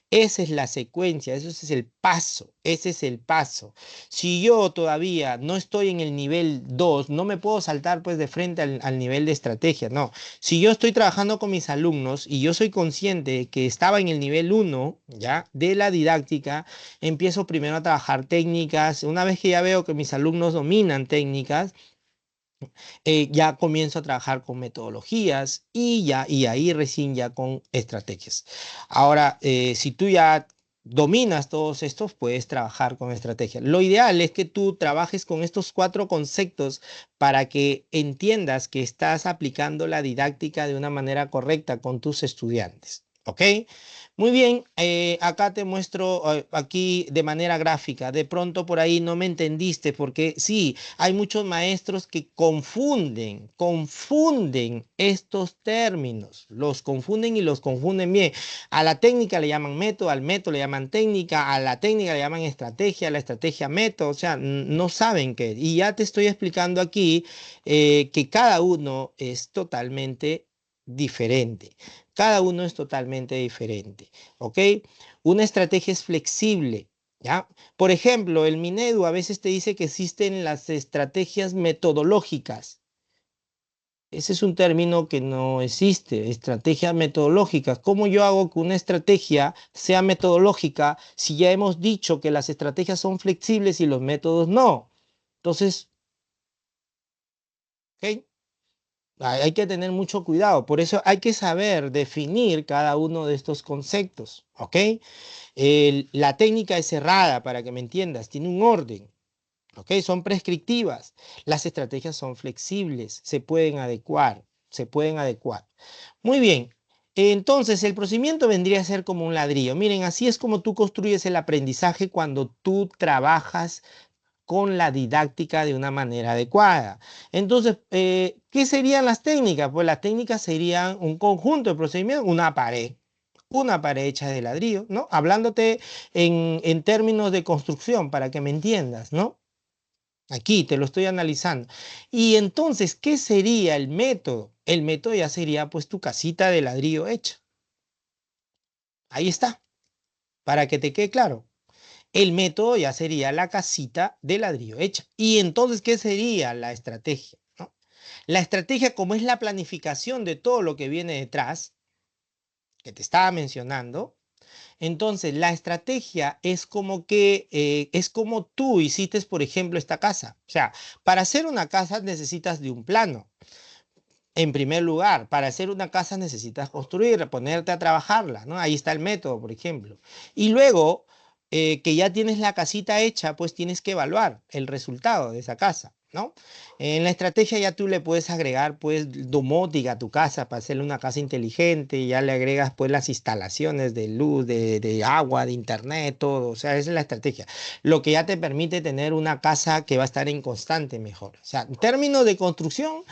Esa es la secuencia, ese es el paso, ese es el paso. Si yo todavía no estoy en el nivel 2, no me puedo saltar pues de frente al nivel de estrategia, no. Si yo estoy trabajando con mis alumnos y yo soy consciente que estaba en el nivel 1, ¿ya? De la didáctica, empiezo primero a trabajar técnicas. Una vez que ya veo que mis alumnos dominan técnicas, ya comienzo a trabajar con metodologías y ahí recién ya con estrategias. Ahora, si tú ya dominas todos estos, puedes trabajar con estrategias. Lo ideal es que tú trabajes con estos 4 conceptos para que entiendas que estás aplicando la didáctica de una manera correcta con tus estudiantes. ¿Ok? Muy bien, acá te muestro aquí de manera gráfica. De pronto por ahí no me entendiste porque sí, hay muchos maestros que confunden estos términos, los confunden y los confunden bien. A la técnica le llaman método, al método le llaman técnica, a la técnica le llaman estrategia, a la estrategia método, o sea, no saben qué. Y ya te estoy explicando aquí que cada uno es totalmente diferente. Cada uno es totalmente diferente, ¿ok? Una estrategia es flexible, ¿ya? Por ejemplo, el Minedu a veces te dice que existen las estrategias metodológicas. Ese es un término que no existe, estrategias metodológicas. ¿Cómo yo hago que una estrategia sea metodológica si ya hemos dicho que las estrategias son flexibles y los métodos no? Entonces, ¿ok? Hay que tener mucho cuidado. Por eso hay que saber definir cada uno de estos conceptos, ¿ok? La técnica es cerrada, para que me entiendas, tiene un orden. ¿Ok? Son prescriptivas. Las estrategias son flexibles, se pueden adecuar, se pueden adecuar. Muy bien. Entonces, el procedimiento vendría a ser como un ladrillo. Miren, así es como tú construyes el aprendizaje cuando tú trabajas con la didáctica de una manera adecuada. Entonces, ¿qué serían las técnicas? Pues las técnicas serían un conjunto de procedimientos, una pared hecha de ladrillo, ¿no? Hablándote en términos de construcción, para que me entiendas, ¿no? Aquí te lo estoy analizando. Y entonces, ¿qué sería el método? El método ya sería pues tu casita de ladrillo hecha. Ahí está, para que te quede claro. El método ya sería la casita de ladrillo hecha. Y entonces, ¿qué sería la estrategia? ¿No? La estrategia, como es la planificación de todo lo que viene detrás, que te estaba mencionando, entonces la estrategia es como que es como tú hiciste, por ejemplo, esta casa. O sea, para hacer una casa necesitas de un plano. En primer lugar, para hacer una casa necesitas construir, ponerte a trabajarla, ¿no? Ahí está el método, por ejemplo. Y luego, que ya tienes la casita hecha, pues tienes que evaluar el resultado de esa casa, ¿no? En la estrategia ya tú le puedes agregar pues domótica a tu casa para hacerle una casa inteligente, ya le agregas pues las instalaciones de luz, de agua, de internet, todo, o sea, esa es la estrategia, lo que ya te permite tener una casa que va a estar en constante mejora. O sea, en términos de construcción,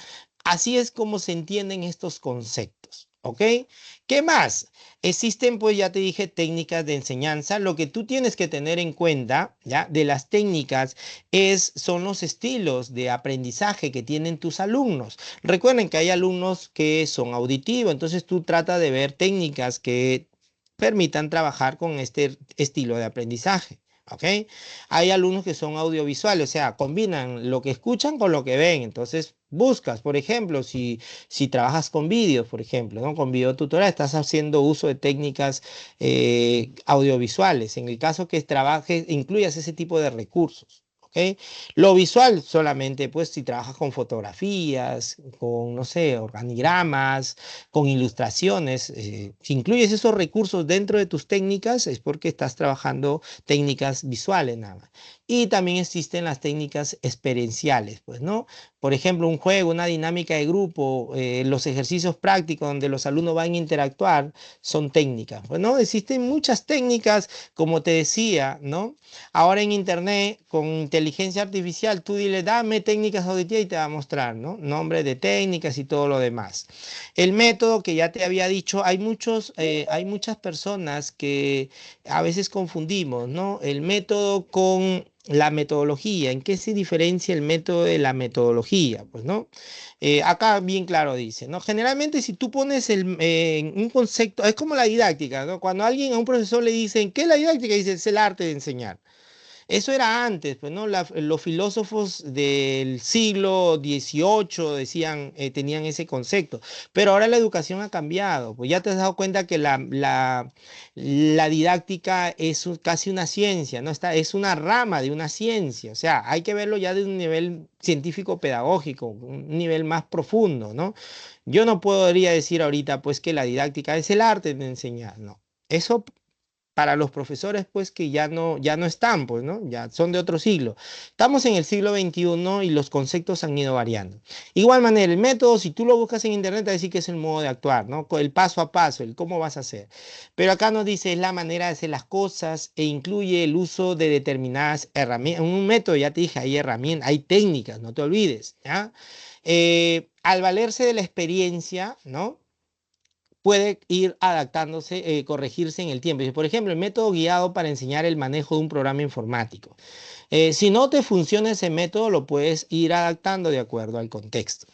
así es como se entienden estos conceptos, ¿ok? ¿Qué más? Existen, pues ya te dije, técnicas de enseñanza. Lo que tú tienes que tener en cuenta, ¿ya? De las técnicas son los estilos de aprendizaje que tienen tus alumnos. Recuerden que hay alumnos que son auditivos, entonces tú trata de ver técnicas que permitan trabajar con este estilo de aprendizaje. ¿Ok? Hay alumnos que son audiovisuales, o sea, combinan lo que escuchan con lo que ven. Entonces, buscas, por ejemplo, si trabajas con vídeos, por ejemplo, ¿no? Con videotutorial, estás haciendo uso de técnicas audiovisuales. En el caso que trabajes, incluyas ese tipo de recursos. ¿Ok? Lo visual solamente, pues si trabajas con fotografías, con, no sé, organigramas, con ilustraciones, si incluyes esos recursos dentro de tus técnicas, es porque estás trabajando técnicas visuales nada más. Y también existen las técnicas experienciales, pues, ¿no? Por ejemplo, un juego, una dinámica de grupo, los ejercicios prácticos donde los alumnos van a interactuar, son técnicas. Bueno, existen muchas técnicas, como te decía, ¿no? Ahora en internet, con inteligencia artificial, tú dile, dame técnicas auditivas y te va a mostrar, ¿no? Nombres de técnicas y todo lo demás. El método que ya te había dicho, hay muchas personas que a veces confundimos, ¿no? El método con la metodología. ¿En qué se diferencia el método de la metodología? Pues, ¿no? Acá bien claro dice, ¿no? Generalmente si tú pones un concepto, es como la didáctica, ¿no? Cuando a un profesor le dicen, ¿qué es la didáctica? Dice, es el arte de enseñar. Eso era antes, pues, ¿no? Los filósofos del siglo XVIII decían, tenían ese concepto, pero ahora la educación ha cambiado, pues ya te has dado cuenta que la didáctica es casi una ciencia, ¿no? Es una rama de una ciencia, o sea, hay que verlo ya de un nivel científico-pedagógico, un nivel más profundo, ¿no? Yo no podría decir ahorita, pues, que la didáctica es el arte de enseñar, ¿no? Eso para los profesores, pues que ya no están, pues, ¿no? Ya son de otro siglo. Estamos en el siglo XXI y los conceptos han ido variando. Igual manera, el método, si tú lo buscas en internet, te va a decir que es el modo de actuar, ¿no? El paso a paso, el cómo vas a hacer. Pero acá nos dice, es la manera de hacer las cosas e incluye el uso de determinadas herramientas. En un método, ya te dije, hay herramientas, hay técnicas, no te olvides, ¿ya? Al valerse de la experiencia, ¿no? Puede ir adaptándose, corregirse en el tiempo. Por ejemplo, el método guiado para enseñar el manejo de un programa informático. Si no te funciona ese método, lo puedes ir adaptando de acuerdo al contexto.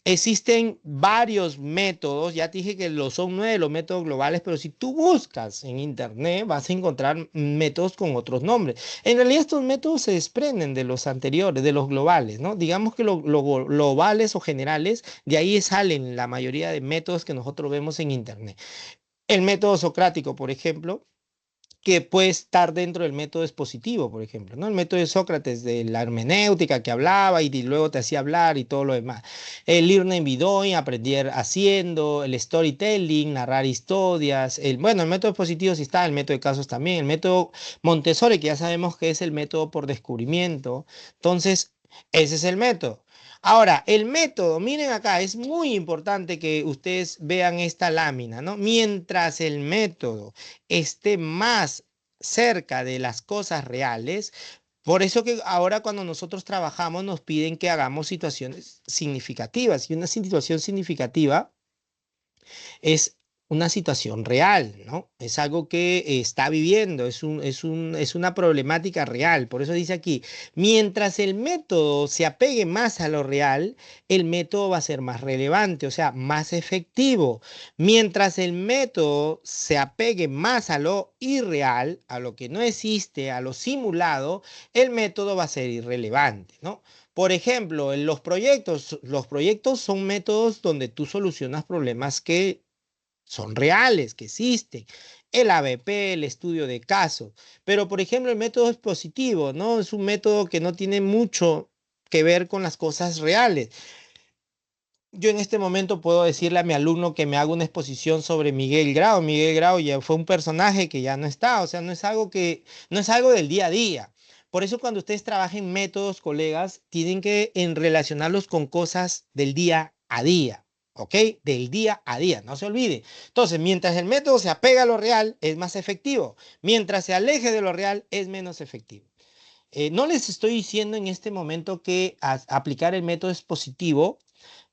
Existen varios métodos, ya te dije que son 9 los métodos globales, pero si tú buscas en internet vas a encontrar métodos con otros nombres. En realidad estos métodos se desprenden de los anteriores, de los globales, ¿no? Digamos que los globales o generales, de ahí salen la mayoría de métodos que nosotros vemos en internet. El método socrático, por ejemplo, que puede estar dentro del método expositivo, por ejemplo, ¿no? El método de Sócrates de la hermenéutica que hablaba y luego te hacía hablar y todo lo demás. El learning by doing, aprender haciendo, el storytelling, narrar historias, bueno, el método expositivo sí está, el método de casos también, el método Montessori, que ya sabemos que es el método por descubrimiento. Entonces, ese es el método. Ahora, el método, miren acá, es muy importante que ustedes vean esta lámina, ¿no? Mientras el método esté más cerca de las cosas reales. Por eso que ahora cuando nosotros trabajamos nos piden que hagamos situaciones significativas. Y una situación significativa es una situación real, ¿no? Es algo que está viviendo, es una problemática real. Por eso dice aquí, mientras el método se apegue más a lo real, el método va a ser más relevante, o sea, más efectivo. Mientras el método se apegue más a lo irreal, a lo que no existe, a lo simulado, el método va a ser irrelevante, ¿no? Por ejemplo, en los proyectos son métodos donde tú solucionas problemas que son reales, que existen. El ABP, el estudio de casos. Pero, por ejemplo, el método expositivo, ¿no? Es un método que no tiene mucho que ver con las cosas reales. Yo en este momento puedo decirle a mi alumno que me haga una exposición sobre Miguel Grau. Miguel Grau ya fue un personaje que ya no está, o sea, no es algo del día a día. Por eso cuando ustedes trabajen métodos, colegas, tienen que relacionarlos con cosas del día a día, ¿ok? Del día a día, no se olvide. Entonces, mientras el método se apega a lo real, es más efectivo. Mientras se aleje de lo real, es menos efectivo. No les estoy diciendo en este momento que aplicar el método expositivo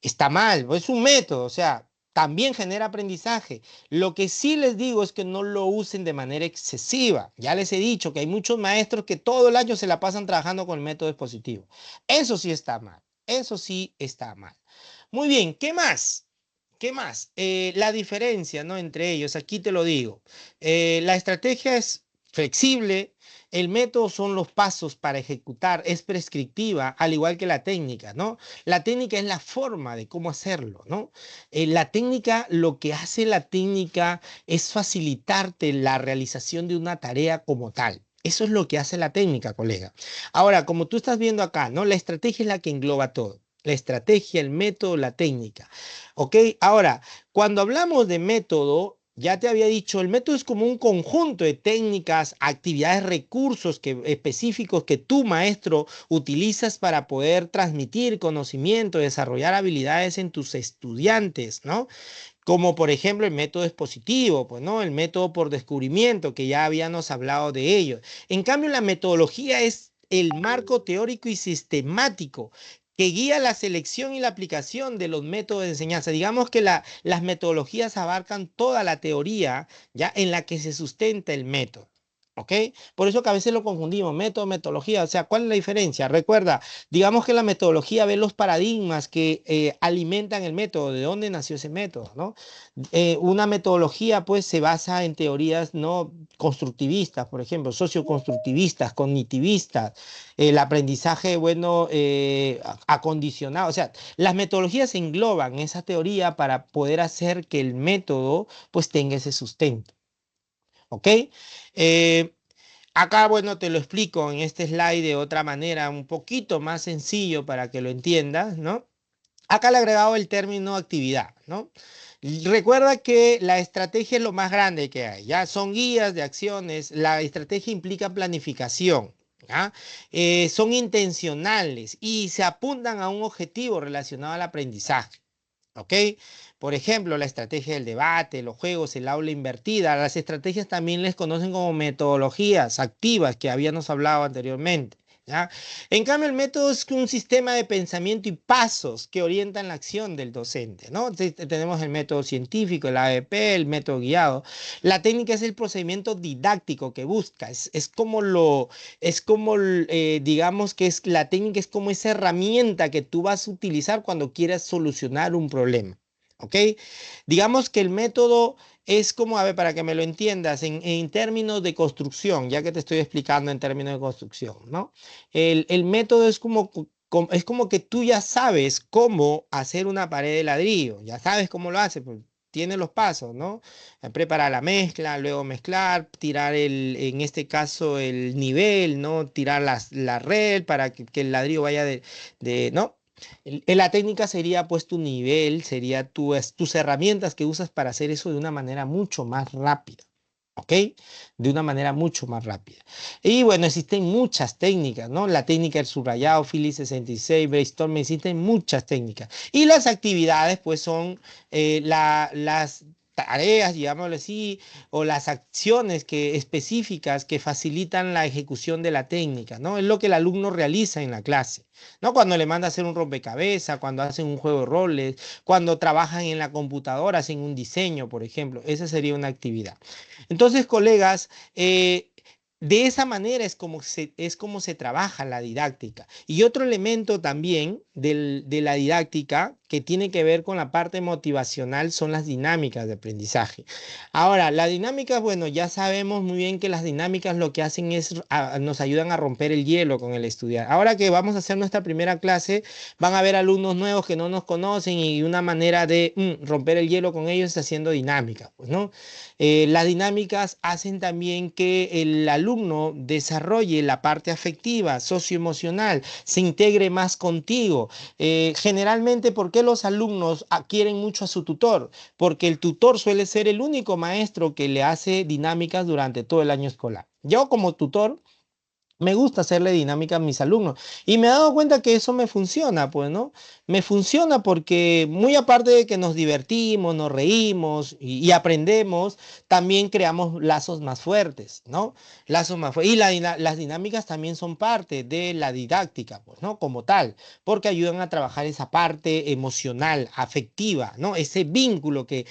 está mal, es un método, o sea, también genera aprendizaje. Lo que sí les digo es que no lo usen de manera excesiva. Ya les he dicho que hay muchos maestros que todo el año se la pasan trabajando con el método expositivo. Eso sí está mal, eso sí está mal. Muy bien, ¿qué más? ¿Qué más? La diferencia, ¿no? Entre ellos, aquí te lo digo. La estrategia es flexible, el método son los pasos para ejecutar, es prescriptiva, al igual que la técnica, ¿no? La técnica es la forma de cómo hacerlo, ¿no? La técnica, lo que hace la técnica es facilitarte la realización de una tarea como tal. Eso es lo que hace la técnica, colega. Ahora, como tú estás viendo acá, ¿no? La estrategia es la que engloba todo. La estrategia, el método, la técnica. ¿Ok? Ahora, cuando hablamos de método, ya te había dicho, el método es como un conjunto de técnicas, actividades, recursos específicos que tu maestro utilizas para poder transmitir conocimiento, desarrollar habilidades en tus estudiantes, ¿no? Como por ejemplo el método expositivo, pues, ¿no? El método por descubrimiento, que ya habíamos hablado de ello. En cambio, la metodología es el marco teórico y sistemático que guía la selección y la aplicación de los métodos de enseñanza. Digamos que las metodologías abarcan toda la teoría ya en la que se sustenta el método. ¿Ok? Por eso que a veces lo confundimos, método, metodología. O sea, ¿cuál es la diferencia? Recuerda, digamos que la metodología ve los paradigmas que alimentan el método, de dónde nació ese método, ¿no? Una metodología pues se basa en teorías no constructivistas, por ejemplo, socioconstructivistas, cognitivistas, el aprendizaje, bueno, acondicionado. O sea, las metodologías engloban esa teoría para poder hacer que el método pues tenga ese sustento, ¿ok? Eh, Acá, bueno, te lo explico en este slide de otra manera, un poquito más sencillo para que lo entiendas, ¿no? Acá le he agregado el término actividad, ¿no? Y recuerda que la estrategia es lo más grande que hay, ¿ya? Son guías de acciones, la estrategia implica planificación, ¿ya? Son intencionales y se apuntan a un objetivo relacionado al aprendizaje. ¿Ok? Por ejemplo, la estrategia del debate, los juegos, el aula invertida. Las estrategias también les conocen como metodologías activas que habíamos hablado anteriormente. ¿Ya? En cambio, el método es un sistema de pensamiento y pasos que orientan la acción del docente, ¿no? Tenemos el método científico, el ABP, el método guiado. La técnica es el procedimiento didáctico que busca, digamos que es la técnica es como esa herramienta que tú vas a utilizar cuando quieras solucionar un problema. ¿Ok? Digamos que el método es como, a ver, para que me lo entiendas, en términos de construcción, ya que te estoy explicando en términos de construcción, ¿no? El método es como que tú ya sabes cómo hacer una pared de ladrillo, ya sabes cómo lo haces, pues, tiene los pasos, ¿no? Preparar la mezcla, luego mezclar, tirar en este caso el nivel, ¿no? Tirar la red para que el ladrillo vaya ¿no? La técnica sería pues tu nivel, sería tus herramientas que usas para hacer eso de una manera mucho más rápida. ¿Ok? De una manera mucho más rápida. Y bueno, existen muchas técnicas, ¿no? La técnica del subrayado, Philly 66, brainstorming, existen muchas técnicas. Y las actividades, pues son las tareas, digámoslo así, o las acciones específicas que facilitan la ejecución de la técnica, ¿no? Es lo que el alumno realiza en la clase, ¿no? Cuando le manda a hacer un rompecabezas, cuando hacen un juego de roles, cuando trabajan en la computadora, hacen un diseño, por ejemplo, esa sería una actividad. Entonces, colegas, de esa manera es como se trabaja la didáctica. Y otro elemento también de la didáctica que tiene que ver con la parte motivacional son las dinámicas de aprendizaje. Ahora, las dinámicas, bueno, ya sabemos muy bien que las dinámicas lo que hacen es, nos ayudan a romper el hielo con el estudiante. Ahora que vamos a hacer nuestra primera clase, van a haber alumnos nuevos que no nos conocen y una manera de romper el hielo con ellos es haciendo dinámicas, pues, ¿no? Las dinámicas hacen también que el alumno desarrolle la parte afectiva, socioemocional, se integre más contigo. Generalmente, ¿por qué? qué los alumnos quieren mucho a su tutor? Porque el tutor suele ser el único maestro que le hace dinámicas durante todo el año escolar. Yo como tutor me gusta hacerle dinámica a mis alumnos y me he dado cuenta que eso me funciona, pues, ¿no? Me funciona porque muy aparte de que nos divertimos, nos reímos y aprendemos, también creamos lazos más fuertes, ¿no? Lazos más fuertes. Y las dinámicas también son parte de la didáctica, pues, ¿no? Como tal, porque ayudan a trabajar esa parte emocional, afectiva, ¿no? Ese vínculo que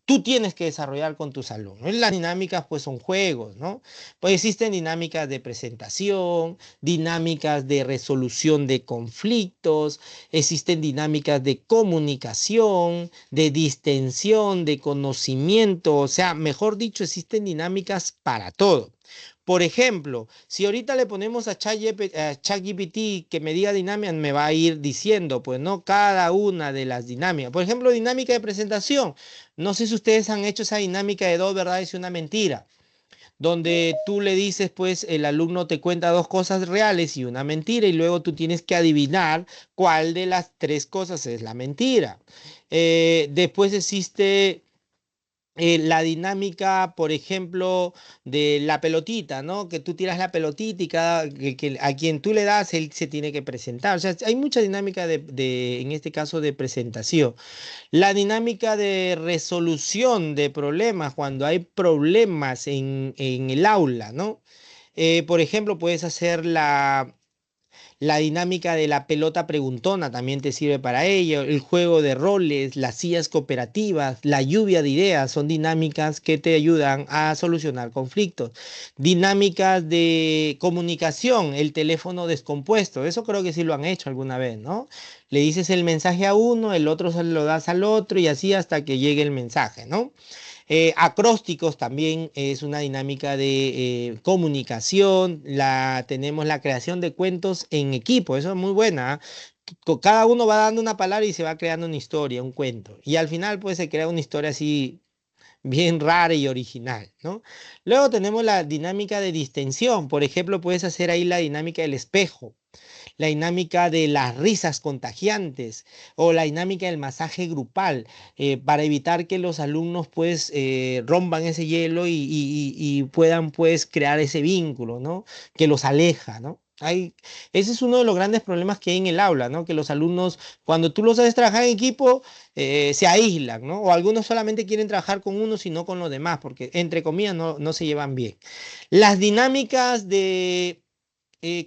tú tienes que desarrollar con tus alumnos. Las dinámicas, pues, son juegos, ¿no? Pues existen dinámicas de presentación, dinámicas de resolución de conflictos, existen dinámicas de comunicación, de distensión, de conocimiento, o sea, mejor dicho, existen dinámicas para todo. Por ejemplo, si ahorita le ponemos a ChatGPT que me diga dinámica, me va a ir diciendo, pues, ¿no? Cada una de las dinámicas. Por ejemplo, dinámica de presentación. No sé si ustedes han hecho esa dinámica de dos verdades y una mentira donde tú le dices, pues el alumno te cuenta dos cosas reales y una mentira y luego tú tienes que adivinar cuál de las tres cosas es la mentira. Después existe la dinámica, por ejemplo, de la pelotita, ¿no? Que tú tiras la pelotita y a quien tú le das, él se tiene que presentar. O sea, hay mucha dinámica en este caso, de presentación. La dinámica de resolución de problemas, cuando hay problemas en el aula, ¿no? Por ejemplo, puedes hacer la dinámica de la pelota preguntona, también te sirve para ello. El juego de roles, las sillas cooperativas, la lluvia de ideas, son dinámicas que te ayudan a solucionar conflictos. Dinámicas de comunicación, el teléfono descompuesto, eso creo que sí lo han hecho alguna vez, ¿no? Le dices el mensaje a uno, el otro se lo das al otro y así hasta que llegue el mensaje, ¿no? Acrósticos también es una dinámica de comunicación. Tenemos la creación de cuentos en equipo, eso es muy buena. Cada uno va dando una palabra y se va creando una historia, un cuento. Y al final pues se crea una historia así bien rara y original, ¿no? Luego tenemos la dinámica de distensión. Por ejemplo, puedes hacer ahí la dinámica del espejo, la dinámica de las risas contagiantes o la dinámica del masaje grupal, para evitar que los alumnos pues rompan ese hielo y puedan pues crear ese vínculo, ¿no? Que los aleja, ¿no? Ese es uno de los grandes problemas que hay en el aula, ¿no? Que los alumnos, cuando tú los haces trabajar en equipo, se aíslan, ¿no? O algunos solamente quieren trabajar con uno, sino con los demás, porque entre comillas no se llevan bien. Las dinámicas de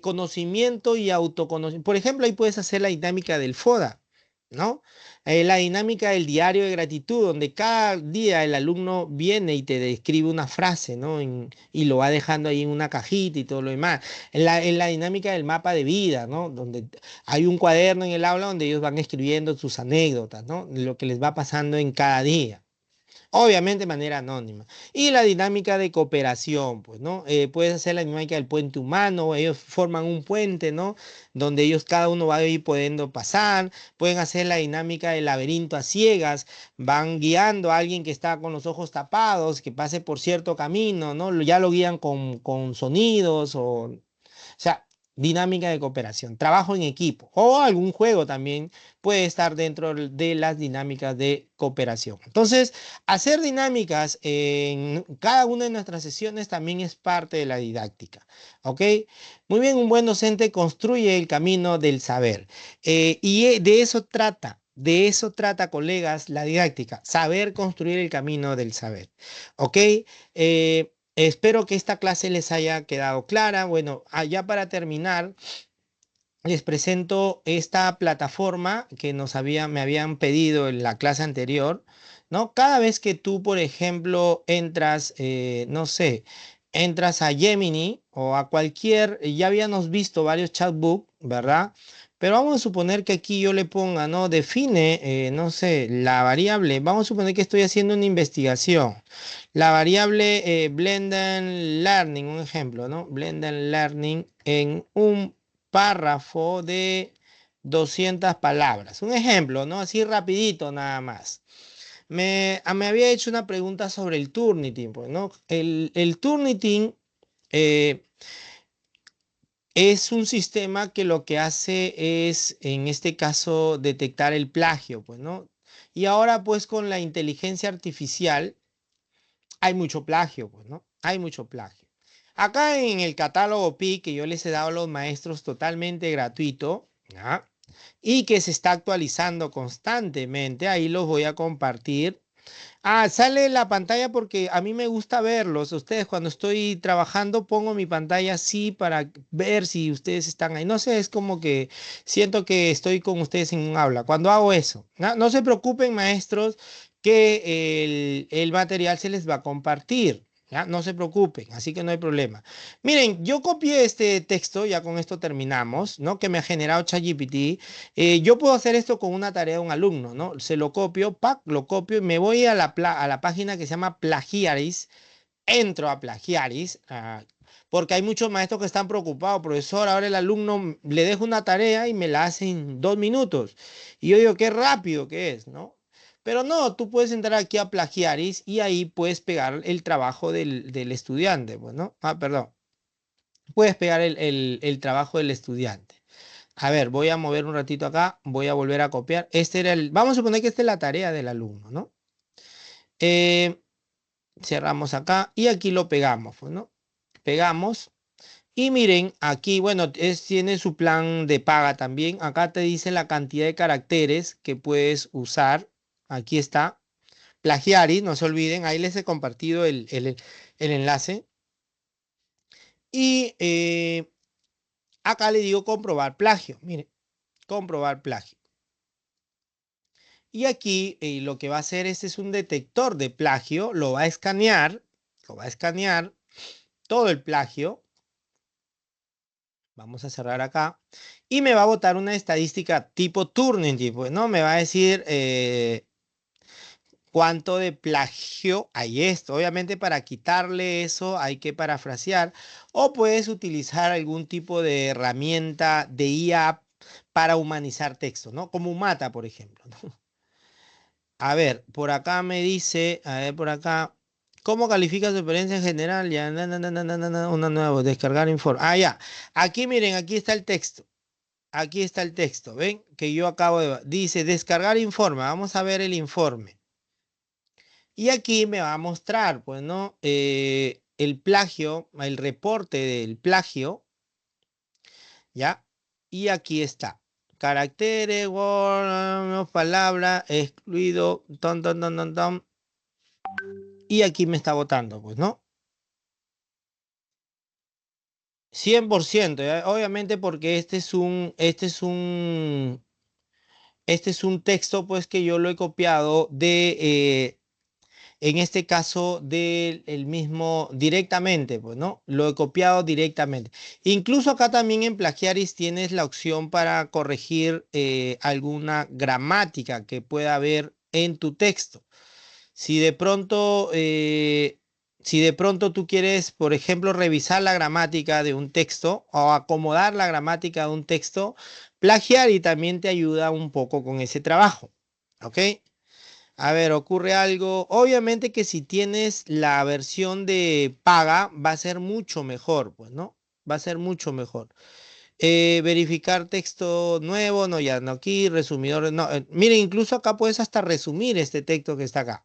conocimiento y autoconocimiento. Por ejemplo, ahí puedes hacer la dinámica del FODA, ¿no? La dinámica del diario de gratitud, donde cada día el alumno viene y te describe una frase, ¿no? Y lo va dejando ahí en una cajita y todo lo demás. En la dinámica del mapa de vida, ¿no? Donde hay un cuaderno en el aula donde ellos van escribiendo sus anécdotas, ¿no? Lo que les va pasando en cada día. Obviamente de manera anónima. Y la dinámica de cooperación, pues, ¿no? Puedes hacer la dinámica del puente humano, ellos forman un puente, ¿no? Donde ellos cada uno va a ir pudiendo pasar. Pueden hacer la dinámica del laberinto a ciegas, van guiando a alguien que está con los ojos tapados, que pase por cierto camino, ¿no? Ya lo guían con sonidos o sea, dinámica de cooperación, trabajo en equipo o algún juego también puede estar dentro de las dinámicas de cooperación. Entonces, hacer dinámicas en cada una de nuestras sesiones también es parte de la didáctica. ¿Ok? Muy bien, un buen docente construye el camino del saber. De eso trata. De eso trata, colegas, la didáctica, saber construir el camino del saber. ¿Ok? Espero que esta clase les haya quedado clara. Bueno, ya para terminar, les presento esta plataforma que me habían pedido en la clase anterior, ¿no? Cada vez que tú, por ejemplo, entras, no sé, entras a Gemini o a cualquier, ya habíamos visto varios chatbooks, ¿verdad? Pero vamos a suponer que aquí yo le ponga, ¿no? Define, no sé, la variable. Vamos a suponer que estoy haciendo una investigación. La variable Blended Learning, un ejemplo, ¿no? Blended Learning en un párrafo de 200 palabras. Un ejemplo, ¿no? Así rapidito nada más. Me había hecho una pregunta sobre el Turnitin, pues, ¿no? El Turnitin, eh, es un sistema que lo que hace es, en este caso, detectar el plagio, pues, ¿no? Y ahora, pues, con la inteligencia artificial hay mucho plagio, pues, ¿no? Hay mucho plagio. Acá en el catálogo PI que yo les he dado a los maestros totalmente gratuito, ¿ya? Y que se está actualizando constantemente, ahí los voy a compartir. Sale la pantalla porque a mí me gusta verlos. Ustedes cuando estoy trabajando pongo mi pantalla así para ver si ustedes están ahí. No sé, es como que siento que estoy con ustedes en un aula. Cuando hago eso, no, no se preocupen, maestros, que el material se les va a compartir. ¿Ya? No se preocupen, así que no hay problema. Miren, yo copié este texto, ya con esto terminamos, ¿no? Que me ha generado ChatGPT. Yo puedo hacer esto con una tarea de un alumno, ¿no? Se lo copio, pack, lo copio y me voy a la página que se llama Plagiaris, entro a Plagiaris, porque hay muchos maestros que están preocupados, profesor, ahora el alumno le dejo una tarea y me la hace en 2 minutos. Y yo digo, qué rápido que es, ¿no? Pero no, tú puedes entrar aquí a Plagiaris y ahí puedes pegar el trabajo del estudiante, pues, ¿no? Perdón. Puedes pegar el trabajo del estudiante. A ver, voy a mover un ratito acá, voy a volver a copiar. Vamos a suponer que esta es la tarea del alumno, ¿no? Eh, cerramos acá y aquí lo pegamos, pues, ¿no? Pegamos y miren, aquí, bueno, tiene su plan de paga también. Acá te dice la cantidad de caracteres que puedes usar. Aquí está. Plagiari, no se olviden, ahí les he compartido el enlace. Y acá le digo comprobar plagio. Miren, comprobar plagio. Y aquí lo que va a hacer este es un detector de plagio, lo va a escanear todo el plagio. Vamos a cerrar acá. Y me va a botar una estadística tipo Turnitin, tipo, ¿no? Me va a decir cuánto de plagio hay esto. Obviamente para quitarle eso hay que parafrasear o puedes utilizar algún tipo de herramienta de IA para humanizar texto, ¿no? Como Umata, por ejemplo, ¿no? A ver, por acá me dice, a ver, por acá, ¿cómo califica su experiencia en general? Ya, una nueva, descargar informe. Ya. Aquí miren, aquí está el texto. Aquí está el texto, ¿ven? Que yo acabo de... Dice, descargar informe. Vamos a ver el informe. Y aquí me va a mostrar, pues, ¿no? El plagio, el reporte del plagio, ¿ya? Y aquí está. Caracteres, word, palabra, excluido, ton, ton, ton, ton, ton. Y aquí me está votando, pues, ¿no? 100%, ¿ya? Obviamente porque este es un texto, pues, que yo lo he copiado en este caso, del el mismo directamente, pues, ¿no? Lo he copiado directamente. Incluso acá también en Plagiaris tienes la opción para corregir alguna gramática que pueda haber en tu texto. Si de pronto, si de pronto tú quieres, por ejemplo, revisar la gramática de un texto o acomodar la gramática de un texto, plagiar y también te ayuda un poco con ese trabajo. ¿Ok? A ver, ocurre algo. Obviamente que si tienes la versión de paga, va a ser mucho mejor, pues, ¿no? Va a ser mucho mejor. Verificar texto nuevo, no, ya no aquí, resumidor, no. Miren, incluso acá puedes hasta resumir este texto que está acá.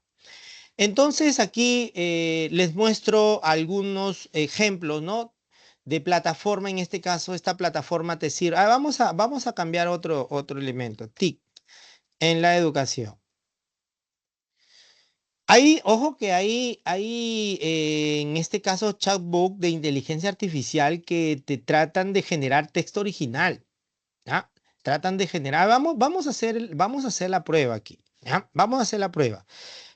Entonces aquí les muestro algunos ejemplos, ¿no? De plataforma, en este caso, esta plataforma te sirve. Vamos a cambiar otro elemento, TIC, en la educación. Ojo que hay en este caso chatbot de inteligencia artificial que te tratan de generar texto original, ¿ya? Tratan de generar, vamos a hacer la prueba aquí, ¿ya? Vamos a hacer la prueba.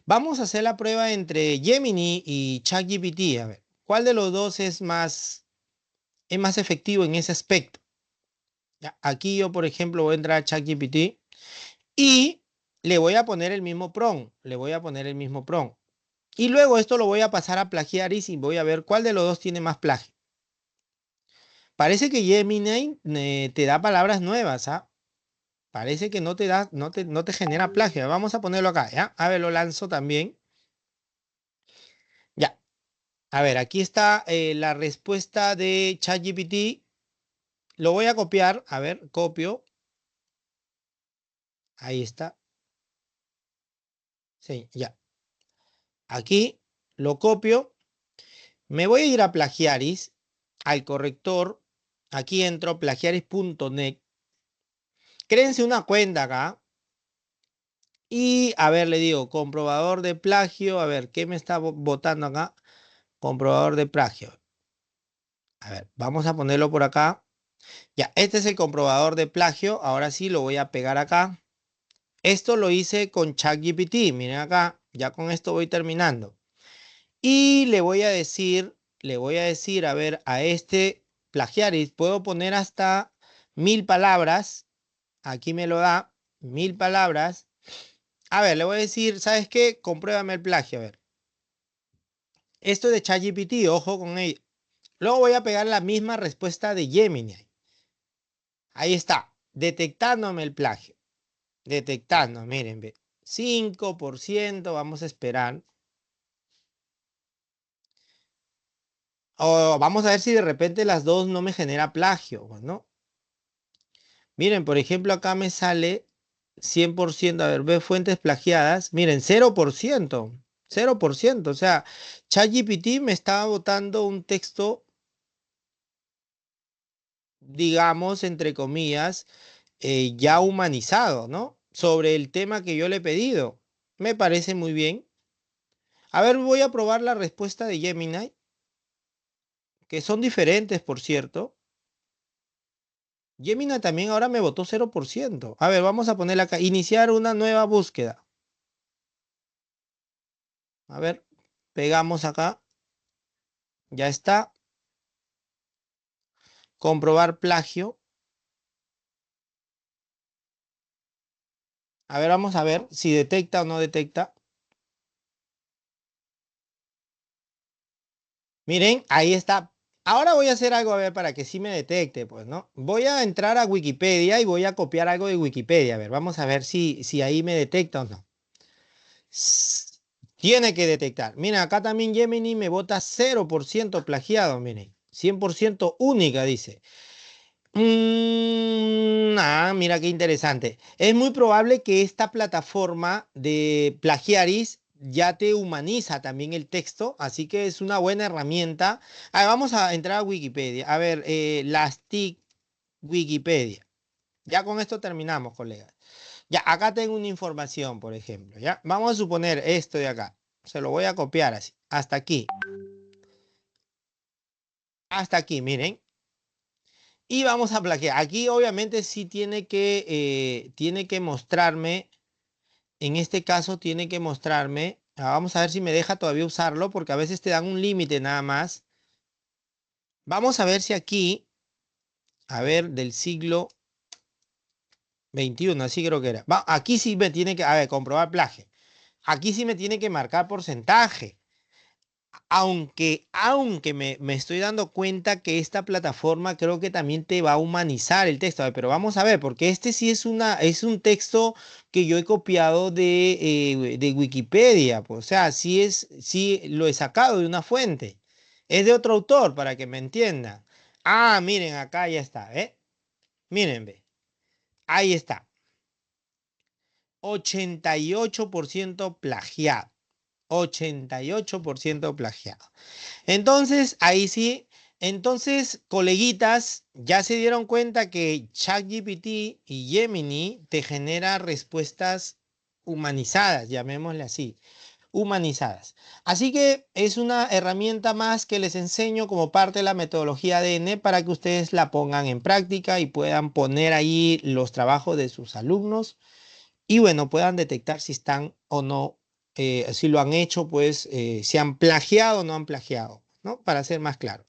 Vamos a hacer la prueba entre Gemini y ChatGPT. A ver, ¿cuál de los dos es más efectivo en ese aspecto? ¿Ya? Aquí yo, por ejemplo, voy a entrar a ChatGPT y le voy a poner el mismo prompt. Le voy a poner el mismo prompt. Y luego esto lo voy a pasar a Plagiaris y voy a ver cuál de los dos tiene más plagio. Parece que Gemini te da palabras nuevas, ¿ah? Parece que no te genera plagio. Vamos a ponerlo acá, ¿ya? A ver, lo lanzo también. Ya. A ver, aquí está la respuesta de ChatGPT. lo voy a copiar. A ver, copio. Ahí está. Sí, ya. Aquí lo copio. Me voy a ir a Plagiaris, al corrector. Aquí entro, plagiaris.net. Créense una cuenta acá. Y a ver, le digo, comprobador de plagio. A ver, ¿qué me está botando acá? Comprobador de plagio. A ver, vamos a ponerlo por acá. Ya, este es el comprobador de plagio. Ahora sí lo voy a pegar acá. Esto lo hice con ChatGPT. Miren acá, ya con esto voy terminando. Y le voy a decir, a ver, a este Plagiaris, puedo poner hasta 1000 palabras. Aquí me lo da, 1000 palabras. A ver, le voy a decir, ¿sabes qué? Compruébame el plagio, a ver. Esto es de ChatGPT, ojo con ello. Luego voy a pegar la misma respuesta de Gemini. Ahí está, detectándome el plagio. Detectando, miren, ve. 5%, vamos a esperar. O vamos a ver si de repente las dos no me genera plagio, pues, ¿no? Miren, por ejemplo, acá me sale 100%. A ver, ve fuentes plagiadas. Miren, 0%. 0%. O sea, ChatGPT me estaba botando un texto, digamos, entre comillas, ya humanizado, ¿no? Sobre el tema que yo le he pedido. Me parece muy bien. A ver, voy a probar la respuesta de Gemini, que son diferentes, por cierto. Gemini también ahora me votó 0%. A ver, vamos a ponerle acá, iniciar una nueva búsqueda. A ver, pegamos acá. Ya está. Comprobar plagio. A ver, vamos a ver si detecta o no detecta. Miren, ahí está. Ahora voy a hacer algo, a ver, para que sí me detecte, pues, ¿no? Voy a entrar a Wikipedia y voy a copiar algo de Wikipedia. A ver, vamos a ver si ahí me detecta o no. Tiene que detectar. Miren, acá también Gemini me vota 0% plagiado, miren. 100% única, dice. Mira qué interesante. Es muy probable que esta plataforma de Plagiaris ya te humaniza también el texto, así que es una buena herramienta. A ver, vamos a entrar a Wikipedia. A ver, las TIC Wikipedia. Ya con esto terminamos, colegas. Ya, acá tengo una información, por ejemplo. Ya, vamos a suponer esto de acá. Se lo voy a copiar así. Hasta aquí. Hasta aquí, miren. Y vamos a plagiar. Aquí obviamente sí tiene que mostrarme, en este caso tiene que mostrarme, vamos a ver si me deja todavía usarlo, porque a veces te dan un límite nada más. Vamos a ver si aquí, a ver, del siglo XXI, así creo que era. Aquí sí me tiene que, a ver, comprobar plagio. Aquí sí me tiene que marcar porcentaje. Aunque me estoy dando cuenta que esta plataforma creo que también te va a humanizar el texto. A ver, pero vamos a ver, porque este sí es un texto que yo he copiado de Wikipedia. Pues, o sea, sí lo he sacado de una fuente. Es de otro autor, para que me entiendan. Ah, miren, acá ya está, ¿eh? Miren, ve. Ahí está. 88% plagiado. 88% plagiado. Entonces, ahí sí, entonces, coleguitas, ya se dieron cuenta que ChatGPT y Gemini te genera respuestas humanizadas, llamémosle así, humanizadas. Así que es una herramienta más que les enseño como parte de la metodología ADN para que ustedes la pongan en práctica y puedan poner ahí los trabajos de sus alumnos y bueno, puedan detectar si están o no, si lo han hecho, pues si han plagiado o no han plagiado, ¿no? Para ser más claro.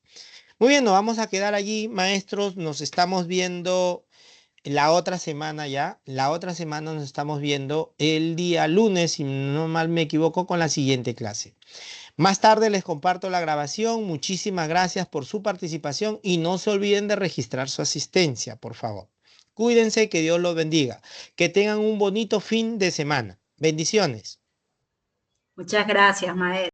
Muy bien, nos vamos a quedar allí, maestros. Nos estamos viendo la otra semana ya. La otra semana nos estamos viendo el día lunes, si no mal me equivoco, con la siguiente clase. Más tarde les comparto la grabación. Muchísimas gracias por su participación y no se olviden de registrar su asistencia, por favor. Cuídense, que Dios los bendiga. Que tengan un bonito fin de semana. Bendiciones. Muchas gracias, maestro.